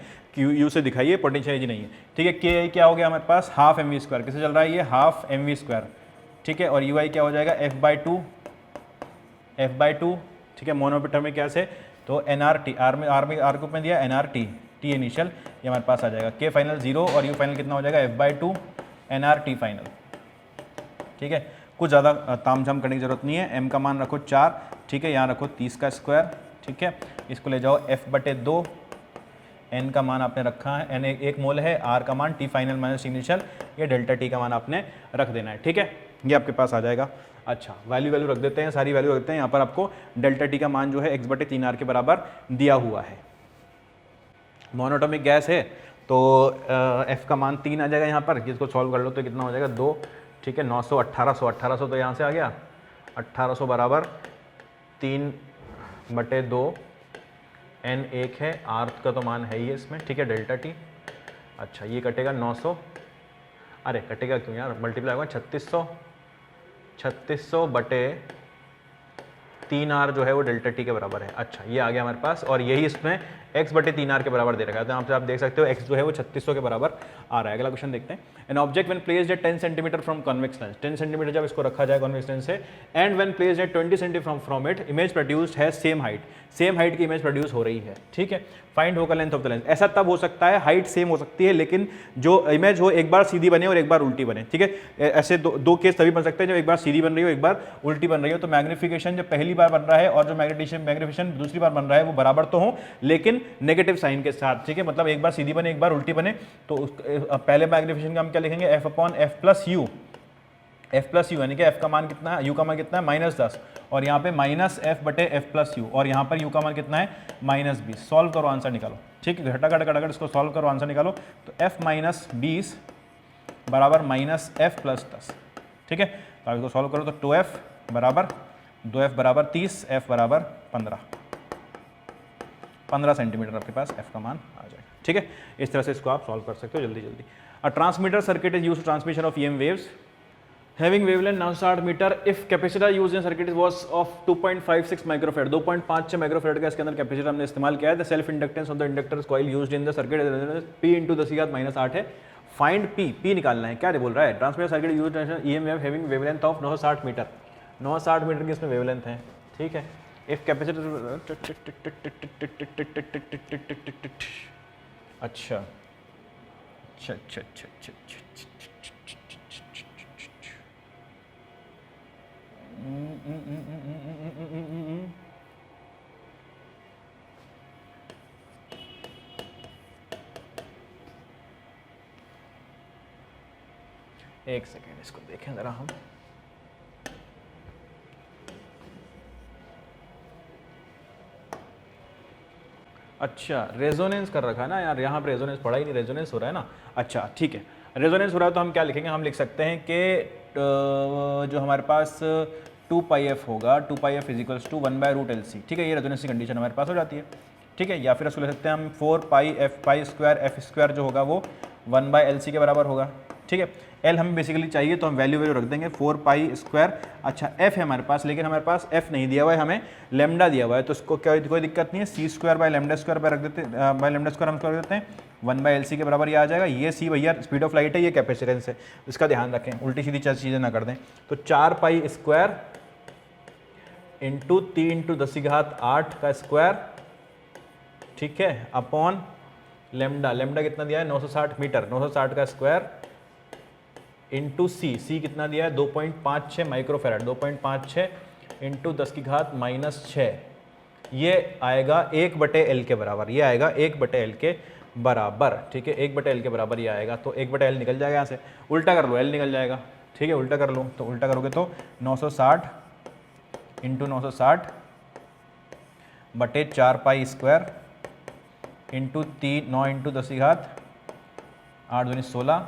U से दिखाई है, पोटेंशियल एनर्जी नहीं है। ठीक है, KI क्या हो गया हमारे पास, हाफ mv², किससे चल रहा है ये, हाफ mv²। ठीक है, और UI क्या हो जाएगा, f/2। ठीक है, मोनोएटॉमिक गैस है तो nRT, R को दिया nRT, T इनिशियल, ये हमारे पास आ जाएगा। K फाइनल 0 और U फाइनल कितना हो जाएगा, f/2 nRT फाइनल। ठीक है, कुछ ज़्यादा तामझाम करने की जरूरत नहीं है। m का मान रखो 4। ठीक है, यहाँ रखो 30 का स्क्वायर। ठीक है, इसको ले जाओ f/2, n का मान आपने रखा है, n 1 मोल है, r का मान T फाइनल माइनस इनिशियल, ये ΔT का मान आपने रख देना है। ठीक है, ये आपके पास आ जाएगा। अच्छा, वैल्यू रख देते हैं, सारी वैल्यू रख देते हैं। यहाँ पर आपको ΔT का मान जो है x/3r के बराबर दिया हुआ है। मोनोएटॉमिक गैस है तो f का मान 3 आ जाएगा यहाँ पर, इसको सॉल्व कर लो तो कितना हो जाएगा, 2। ठीक है, 900 1800 तो यहाँ से आ गया, 1800 बराबर 3/2, n 1 है, r का तो मान है ही इसमें। ठीक है, ΔT। अच्छा, ये कटेगा 900, अरे कटेगा क्यों यार, मल्टीप्लाई होगा 3600/3r जो है वो ΔT के बराबर है। अच्छा, ये आ गया हमारे पास, और यही इसमें x/3r के बराबर दे रखा है, तो यहाँ पे आप देख सकते हो x जो है वो 3600 के बराबर आ रहा है। अगला क्वेश्चन देखते हैं। An object when placed at 10 centimetre from convex lens, 10 centimetre जब इसको रखा जाए कॉन्वेक्स लेंस से, and when placed at 20 centimetre from it, image produced है सेम हाइट की इमेज प्रोड्यूस हो रही है। ठीक है, find focal length of the lens. ऐसा तब हो सकता है, हाइट सेम हो सकती है लेकिन जो इमेज हो एक बार सीधी बने और एक बार उल्टी बने। ठीक है, ऐसे दो केस तभी बन सकते हैं, जब एक बार सीधी बन रही हो एक बार उल्टी बन रही हो। तो मैग्निफिकेशन जब पहली बार बन रहा है और जो मैग्निफिकेशन दूसरी बार बन रहा है वो बराबर तो हो लेकिन नेगेटिव साइन के साथ। ठीक है, मतलब एक बार सीधी बने एक बार उल्टी बने, तो पहले मैग्निफिकेशन का हम क्या लिखेंगे, f/f+u, f+u यानी कि f का मान कितना है, u का मान कितना है, -10, और यहाँ पे -f/f+u, और यहाँ पर u का मान कितना है, -20। सॉल्व करो, आंसर निकालो। ठीक है, घटाघट इसको सॉल्व करो, आंसर निकालो। तो f - 20 बराबर -f+10। ठीक है, तो आप इसको सॉल्व करो तो 2f बराबर 30, f बराबर 15 सेंटीमीटर आपके पास f का मान आ जाएगा। ठीक है, इस तरह से इसको आप सॉल्व कर सकते हो जल्दी। A transmitter circuit is used for transmission of EM waves having wavelength 960 metre if capacitor used in circuit was of 2.56 microfarad, 2.56 microfarad का इसके अंदर कैपेसिटर हमने इस्तेमाल किया है। The self inductance of the inductor coil used in the circuit P × 10⁻⁸ है। Find P निकालना है। क्या बोल रहा है, transmitter circuit used EM wave having wavelength of 960 metre, 960 metre की इसमें वेवलेंथ है। ठीक है, इफ कैपेसिटर, अच्छा, एक सेकेंड इसको देखें ज़रा हम। अच्छा रेजोनेंस कर रखा है ना यार, यहाँ पे रेजोनेंस पढ़ा ही नहीं, रेजोनेंस हो रहा है ना। अच्छा ठीक है, रेजोनेंस हो रहा है तो हम क्या लिखेंगे, हम लिख सकते हैं कि जो हमारे पास 2πf होगा, 2πf is equals to 1/√LC। ठीक है, ये रेजोनेंस की कंडीशन हमारे पास हो जाती है। ठीक है, या फिर उसको ले सकते हैं हम 4πf pi square F square जो होगा वो 1/LC के बराबर होगा। ठीक है, एल हमें बेसिकली चाहिए तो हम वैल्यू रख देंगे 4π स्क्वायर। अच्छा एफ है हमारे पास, लेकिन हमारे पास एफ नहीं दिया हुआ है, हमें लेमडा दिया हुआ है, तो उसको कोई दिक्कत नहीं है, सी स्क्वायर बाय लेमडा स्क्वायर पर रख देते हैं, बाय लेमडा स्क्वायर हम कर देते हैं 1/LC के बराबर ये आ जाएगा। ये सी भैया स्पीड ऑफ लाइट है, ये कैपेसिटेंस है, इसका ध्यान रखें, उल्टी सीधी चीज़ें ना कर दें। तो 4π स्क्वायर इंटू 3×10⁸ का स्क्वायर, ठीक है, अपॉन लेमडा, लेमडा कितना दिया है 960 मीटर, 960 का स्क्वायर इंटू सी कितना दिया है 2.56 माइक्रोफेराड, 2.56 इंटू 10⁻⁻6, ये आएगा 1/L के बराबर, ये आएगा 1/L के बराबर। ठीक है, 1/L के बराबर ये आएगा, तो 1/L निकल जाएगा यहाँ से, उल्टा कर लो L निकल जाएगा। ठीक है, उल्टा कर लो, तो उल्टा करोगे तो 960 इंटू 960 बटे 4π स्क्वायर इंटू 9 इंटू 10⁸, 8 दूनी 16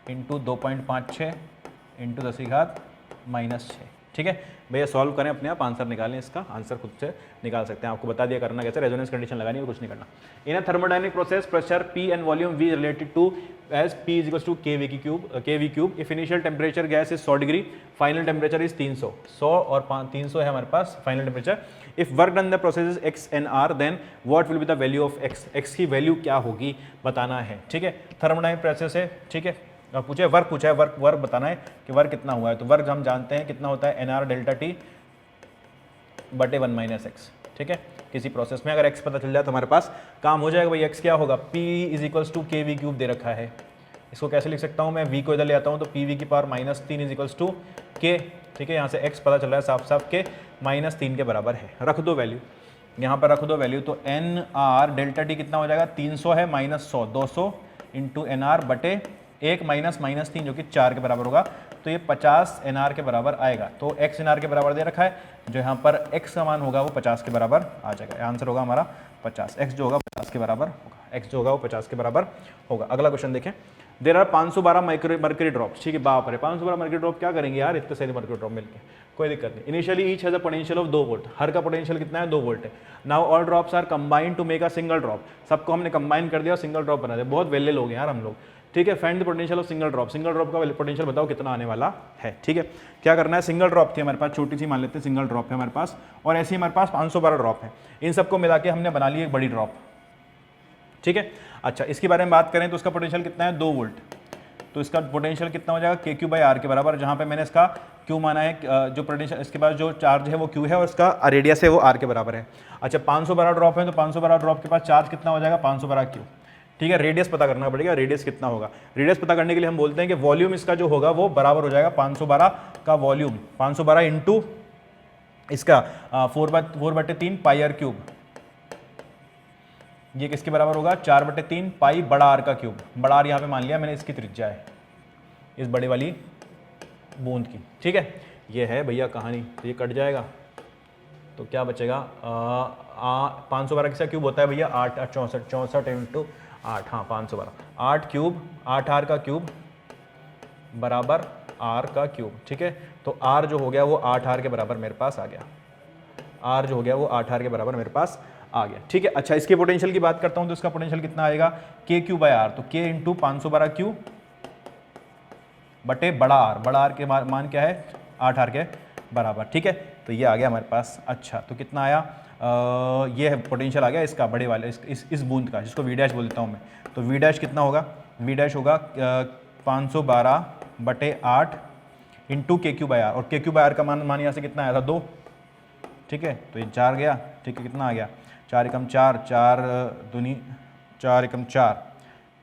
इंटू 2.56 इंटू 10⁻⁻6। ठीक है भैया, सॉल्व करें, अपने आप आंसर निकालें, इसका आंसर खुद से निकाल सकते हैं, आपको बता दिया करना कैसे, रेजोनेंस कंडीशन लगानी है, कुछ नहीं करना। In a thermodynamic process pressure P and volume V related to as P is equals to kV cube. If initial temperature gas is 100 degree, final temperature is 300, 100 और 300 है हमारे पास final temperature. If work done the process is x and r, then what will be the value of x, x की value क्या होगी बताना है। ठीक है, थर्मोडायनेमिक प्रोसेस है। ठीक है, पूछे वर्क, पूछा है वर्क बताना है कि वर्क कितना हुआ है, तो वर्क हम जानते हैं कितना होता है NR डेल्टा T बटे 1 - x। ठीक है, किसी प्रोसेस में अगर x पता चल जाए तो हमारे पास काम हो जाएगा। भाई x क्या होगा, P is equals to kV cube दे रखा है, इसको कैसे लिख सकता हूँ मैं, v को इधर ले आता हूँ तो PV की power -3 is equals to k। ठीक है, यहाँ से x पता चल रहा है साफ साफ के -3 के बराबर है, रख दो वैल्यू, यहाँ पर रख दो वैल्यू, तो NR डेल्टा T कितना हो जाएगा, 300 है -100, 200 इंटू NR बटे 1 -3 जो कि 4 के बराबर होगा, तो ये 50 NR के बराबर आएगा। तो x NR के बराबर दे रखा है, जो यहाँ पर x का मान होगा वो 50 के बराबर आ जाएगा, आंसर होगा हमारा 50, x जो होगा 50 के बराबर होगा, x जो होगा वो 50 के बराबर होगा। अगला क्वेश्चन देखें, देर आर 512 मर्करी ड्रॉप्स। ठीक है, बाप रे 512 मर्करी ड्रॉप क्या करेंगे यार, इतने सारे मर्करी ड्रॉप मिलकर, कोई दिक्कत नहीं। Initially each has a potential of 2 volt, हर का पोटेंशियल कितना है 2 वोल्ट है। Now all drops are combined to make a single drop, सबको हमने कंबाइन कर दिया और सिंगल ड्रॉप बना दिया, बहुत वेले लोग हैं यार हम लोग। ठीक है, find the potential of single drop, single drop का पोटेंशियल बताओ कितना आने वाला है। ठीक है, क्या करना है, सिंगल ड्रॉप थी हमारे पास, छोटी सी मान लेते हैं सिंगल ड्रॉप है हमारे पास, और ऐसे ही हमारे पास 512 ड्रॉप है, इन सबको मिला के हमने बना ली एक बड़ी ड्रॉप। ठीक है, अच्छा इसके बारे में बात करें तो उसका पोटेंशियल कितना है 2 वोल्ट, तो इसका पोटेंशियल कितना हो जाएगा KQ/R के बराबर, जहाँ पे मैंने इसका Q माना है, जो पोटेंशियल इसके पास जो चार्ज है वो Q है और इसका रेडियस है वो R के बराबर है। अच्छा 512 ड्रॉप है, तो 512 ड्रॉप के पास चार्ज कितना हो जाएगा 512 Q। ठीक है, रेडियस पता करना पड़ेगा, रेडियस कितना होगा, रेडियस पता करने के लिए हम बोलते हैं कि वॉल्यूम इसका जो होगा वो बराबर हो जाएगा 512 का वॉल्यूम, 512 इंटू इसका 4/3 πr क्यूब, ये किसके बराबर होगा 4/3 पाई बड़ा R का क्यूब, बड़ा R यहाँ पे मान लिया मैंने इसकी त्रिज्या है, इस बड़े वाली बूंद की। ठीक है, ये है भैया कहानी, तो ये कट जाएगा तो क्या बचेगा, 512 किसका क्यूब होता है भैया 8 64 64 इंटू 8, हाँ 512, 8 क्यूब 8 R का क्यूब बराबर R का क्यूब। ठीक है, तो R जो हो गया वो 8 R के बराबर मेरे पास आ गया, R जो हो गया वो 8 R के बराबर मेरे पास आ गया। ठीक है, अच्छा इसके पोटेंशियल की बात करता हूं तो इसका पोटेंशियल कितना आएगा KQ/R, तो K इंटू 512 क्यू बटे बड़ा R के मान क्या है 8 R के बराबर। ठीक है, तो ये आ गया हमारे पास। अच्छा तो कितना आया, ये है पोटेंशियल आ गया इसका बड़े वाले इस बूंद का, जिसको V डैश बोल देता हूँ मैं, तो V डैश कितना होगा, V डैश होगा 512/8 इंटू KQ/R, और KQ/R का मान यहाँ से कितना आया था 2। ठीक है, तो ये 4 गया। ठीक है, कितना आ गया 4 एकम 4, 4 दूनी 4 एकम 4,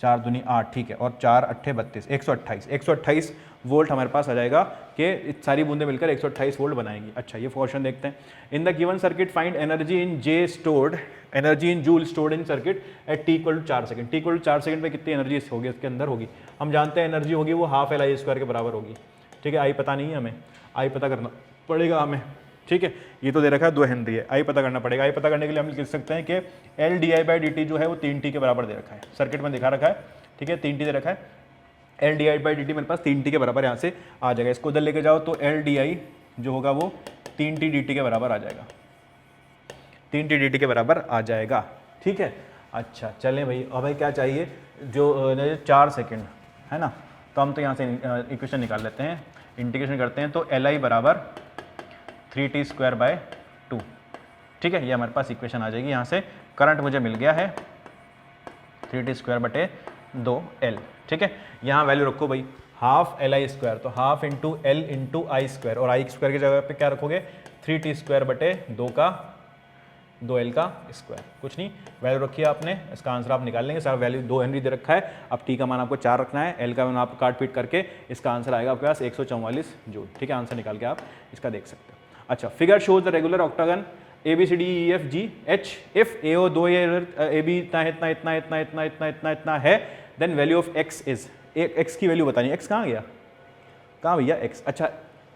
4 दूनी 8। ठीक है, और 4 अट्ठे 32, 128 वोल्ट हमारे पास आ जाएगा कि सारी बूंदें मिलकर 128 वोल्ट बनाएंगी। अच्छा, ये क्वेश्चन देखते हैं। In the given circuit find energy in J stored, energy in joule stored in circuit at t equal to 4 second. T equal to 4 second पे कितनी एनर्जी होगी इसके अंदर होगी? हम जानते हैं एनर्जी होगी वो हाफ एल आई स्क्वायर के बराबर होगी। ठीक है, आई पता नहीं है हमें, आई पता करना पड़ेगा हमें। ठीक है, ये तो दे रखा है 2 हेनरी है, आई पता करना पड़ेगा। आई पता करने के लिए हम लिख सकते हैं कि L D I by D T जो है वो 3t के बराबर दे रखा है, सर्किट में दिखा रखा है। ठीक है, 3t दे रखा है, L D I by D T मेरे पास 3t के बराबर यहाँ से आ जाएगा। इसको उधर लेके जाओ तो एल डी आई जो होगा वो 3t dt के बराबर आ जाएगा, 3t dt के बराबर आ जाएगा। ठीक है, अच्छा चलें भाई, अब भाई क्या चाहिए? जो 4 सेकंड है ना, तो हम तो यहाँ से इक्वेशन निकाल लेते हैं, इंटीग्रेशन करते हैं तो एल आई बराबर 3t स्क्वायर बाय 2। ठीक है, ये हमारे पास इक्वेशन आ जाएगी। यहाँ से करंट मुझे मिल गया है 3t स्क्वायर बटे 2l। ठीक है, यहाँ वैल्यू रखो भाई हाफ एल आई स्क्वायर, तो हाफ इंटू एल इंटू आई स्क्वायर, और आई स्क्वायर की जगह पे क्या रखोगे? 3t स्क्वायर बटे 2l का स्क्वायर। कुछ नहीं, वैल्यू रखी है आपने, इसका आंसर आप निकाल लेंगे। सारा वैल्यू 2 हेनरी दे रखा है। अब टी का मान आपको 4 रखना है, एल का मान आप काट पीट करके इसका आंसर आएगा आपके पास 144 जूल। ठीक है, आंसर निकाल के आप इसका देख सकते हो। अच्छा, figure shows the regular octagon A B C D E F G H if A O 2 A B इतना है, इतना इतना इतना इतना इतना इतना इतना है, then value of X is, X की वैल्यू बतानी है। एक्स कहाँ गया? कहाँ भैया एक्स? अच्छा,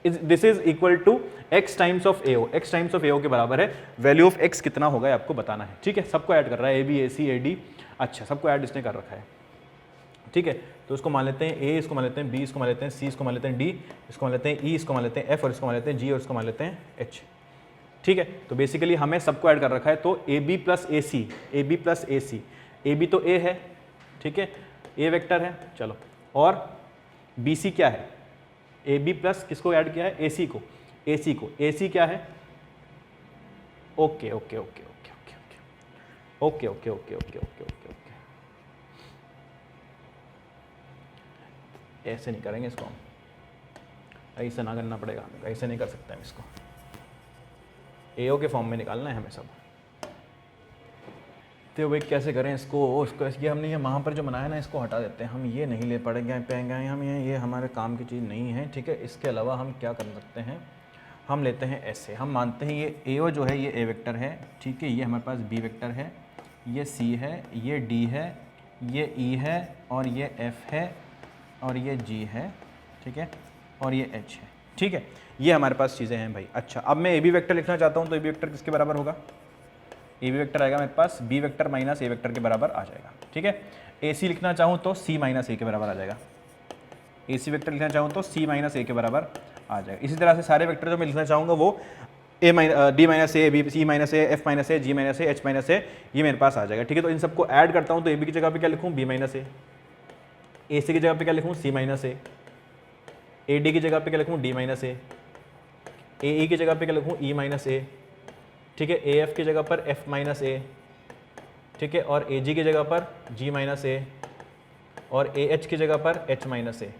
this is equal to X times of A O, X times of A O के बराबर है। वैल्यू ऑफ एक्स कितना होगा ये आपको बताना है। ठीक है, सबको ऐड कर रहा है, A B A C A D, अच्छा सबको ऐड इसने कर रखा है। ठीक है, तो इसको मान लेते हैं ए, इसको मान लेते हैं बी, इसको मान लेते हैं सी, इसको मान लेते हैं डी, इसको मान लेते हैं ई, इसको मान लेते हैं एफ, और इसको मान लेते हैं जी, और इसको मान लेते हैं एच। ठीक है, तो बेसिकली हमें सबको ऐड कर रखा है, तो A B plus A C, A B plus A C, A B तो ए है, ठीक है, ए वेक्टर है, चलो, और बी सी क्या है? ए बी प्लस किसको ऐड किया है? ए सी को, ए सी को, ए सी क्या है? Okay okay okay okay okay okay okay okay okay okay okay okay, ऐसे नहीं करेंगे इसको हम, ऐसे ना करना पड़ेगा हमें, ऐसे नहीं कर सकते हम इसको, एओ के फॉर्म में निकालना है हमें सब। तो भाई कैसे करें इसको? ये हमने ये वहाँ पर जो बनाया ना, इसको हटा देते हैं हम, ये नहीं ले पड़ेंगे पाएंगे हम, ये हमारे काम की चीज़ नहीं है। ठीक है, इसके अलावा हम क्या कर सकते हैं? हम लेते हैं ऐसे, हम मानते हैं ये एओ जो है ये ए वेक्टर है, ठीक है, ये हमारे पास बी वेक्टर है, ये सी है, ये डी है, ये ई है, और ये एफ है, और ये जी है, ठीक है, और ये एच है। ठीक है, ये हमारे पास चीज़ें हैं भाई। अच्छा, अब मैं ए बी वेक्टर लिखना चाहता हूँ, तो ए बी वेक्टर किसके बराबर होगा? ए बी वेक्टर आएगा मेरे पास बी वेक्टर माइनस ए वेक्टर के बराबर आ जाएगा। ठीक है, ए सी लिखना चाहूँ तो सी माइनस ए के बराबर आ जाएगा, ए सी वेक्टर लिखना चाहूँ तो सी माइनस ए के बराबर आ जाएगा। इसी तरह से सारे वेक्टर जो मैं लिखना चाहूँगा वो डी माइनस ए, बी सी माइनस ए, एफ माइनस ए, जी माइनस ए, एच माइनस ए, ये मेरे पास आ जाएगा। ठीक है, तो इन सबको ऐड करता हूँ, तो ए बी की जगह पे क्या लिखूँ? बी माइनस ए सी की जगह पे क्या लिखूँ? सी माइनस ए डी की जगह पे क्या लिखूँ? डी माइनस ए ई की जगह पे क्या लिखूँ? ई माइनस ए, ठीक है, ए एफ की जगह पर एफ माइनस ए, ठीक है, और ए जी की जगह पर जी माइनस ए, और ए एच की जगह पर एच माइनस ए।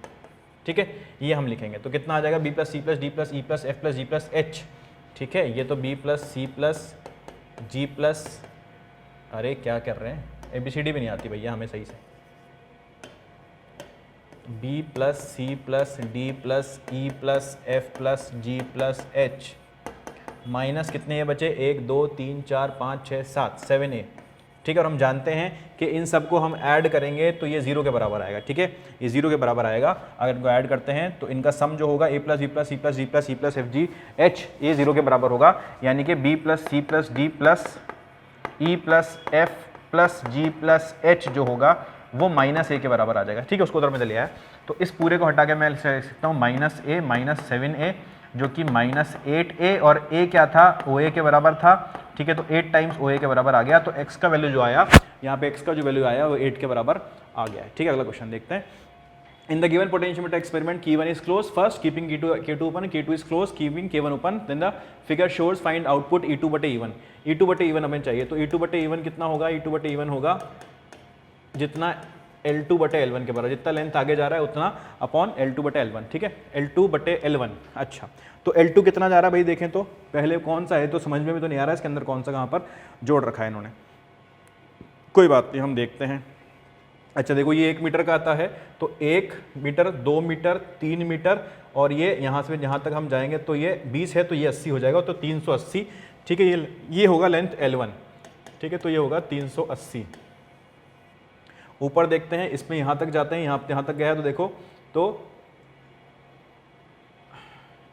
ठीक है, ये हम लिखेंगे तो कितना आ जाएगा? B plus C plus D plus E plus F plus G plus H. ठीक है, ये तो B plus C plus G plus, अरे क्या कर रहे हैं, ए बी सी डी भी नहीं आती भैया हमें सही से, B plus C plus D plus E plus F plus G plus H minus कितने ये बचे? 1 2 3 4 5 6 7 7 ए। ठीक है, और हम जानते हैं कि इन सबको हम ऐड करेंगे तो ये 0 के बराबर आएगा। ठीक है, ये 0 के बराबर आएगा। अगर इनको ऐड करते हैं तो इनका सम जो होगा A plus B plus C plus G plus E plus F G H, ये 0 के बराबर होगा, यानी कि B plus C plus D plus E plus F plus G plus H जो होगा वो माइनस ए के बराबर आ जाएगा। ठीक है, उसको उधर में ले लिया है, तो इस पूरे को हटा के मैं लिख सकता हूँ माइनस ए माइनस 7a जो कि माइनस 8a, और a क्या था? OA के बराबर था। ठीक है, तो 8 टाइम्स OA के बराबर आ गया, तो x का वैल्यू जो आया यहाँ पे, x का जो वैल्यू आया वो 8 के बराबर आ गया है। ठीक है, अगला क्वेश्चन देखते हैं। In the given potentiometer experiment K1 is closed, first keeping K2 open, K2 is closed, keeping K1 open, then the figure shows find output E2 बटे E1। E2 बटे E1 हमें चाहिए, तो E2 बटे E1 कितना होगा? E2 बटे E1 होगा जितना L2 बटे L1 के बराबर, जितना लेंथ आगे जा रहा है उतना अपॉन L2 बटे L1। ठीक है, L2 बटे L1। अच्छा, तो L2 कितना जा रहा है भाई? देखें तो पहले कौन सा है, तो समझ में भी तो नहीं आ रहा है इसके अंदर कौन सा कहाँ पर जोड़ रखा है इन्होंने, कोई बात नहीं हम देखते हैं। अच्छा देखो ये 1 मीटर का आता है, तो 1 मीटर, 2 मीटर, 3 मीटर, और ये यहाँ से जहाँ तक हम जाएंगे तो ये 20 है, तो ये 80 हो जाएगा, तो 380। ठीक है, ये होगा लेंथ L1। ठीक है, तो ये होगा 380। ऊपर देखते हैं, इसमें यहाँ तक जाते हैं, यहाँ तक गया है, तो देखो तो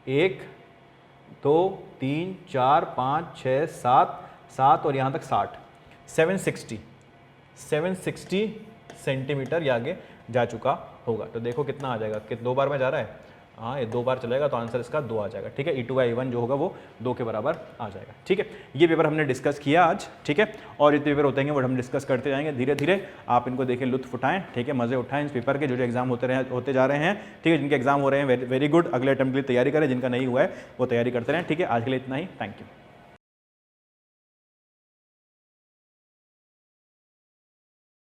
1 2 3 4 5 6 7 और यहाँ तक 60, 760 सेंटीमीटर ये आगे जा चुका होगा। तो देखो कितना आ जाएगा, कि 2 बार में जा रहा है, हाँ ये 2 बार चलेगा, तो आंसर इसका 2 आ जाएगा। ठीक है, E2 I1 जो होगा वो 2 के बराबर आ जाएगा। ठीक है, ये पेपर हमने डिस्कस किया आज। ठीक है, और ये पेपर होते हैं वो हम डिस्कस करते जाएंगे धीरे धीरे। आप इनको देखें, लुत्फ उठाएं, ठीक है, मजे उठाएं इस पेपर के। जो एग्जाम होते जा रहे हैं, ठीक है, जिनके एग्जाम हो रहे हैं वेरी गुड, अगले अटेम्प्ट के लिए तैयारी करें, जिनका नहीं हुआ है वो तैयारी करते रहें। ठीक है, आज के लिए इतना ही, थैंक यू।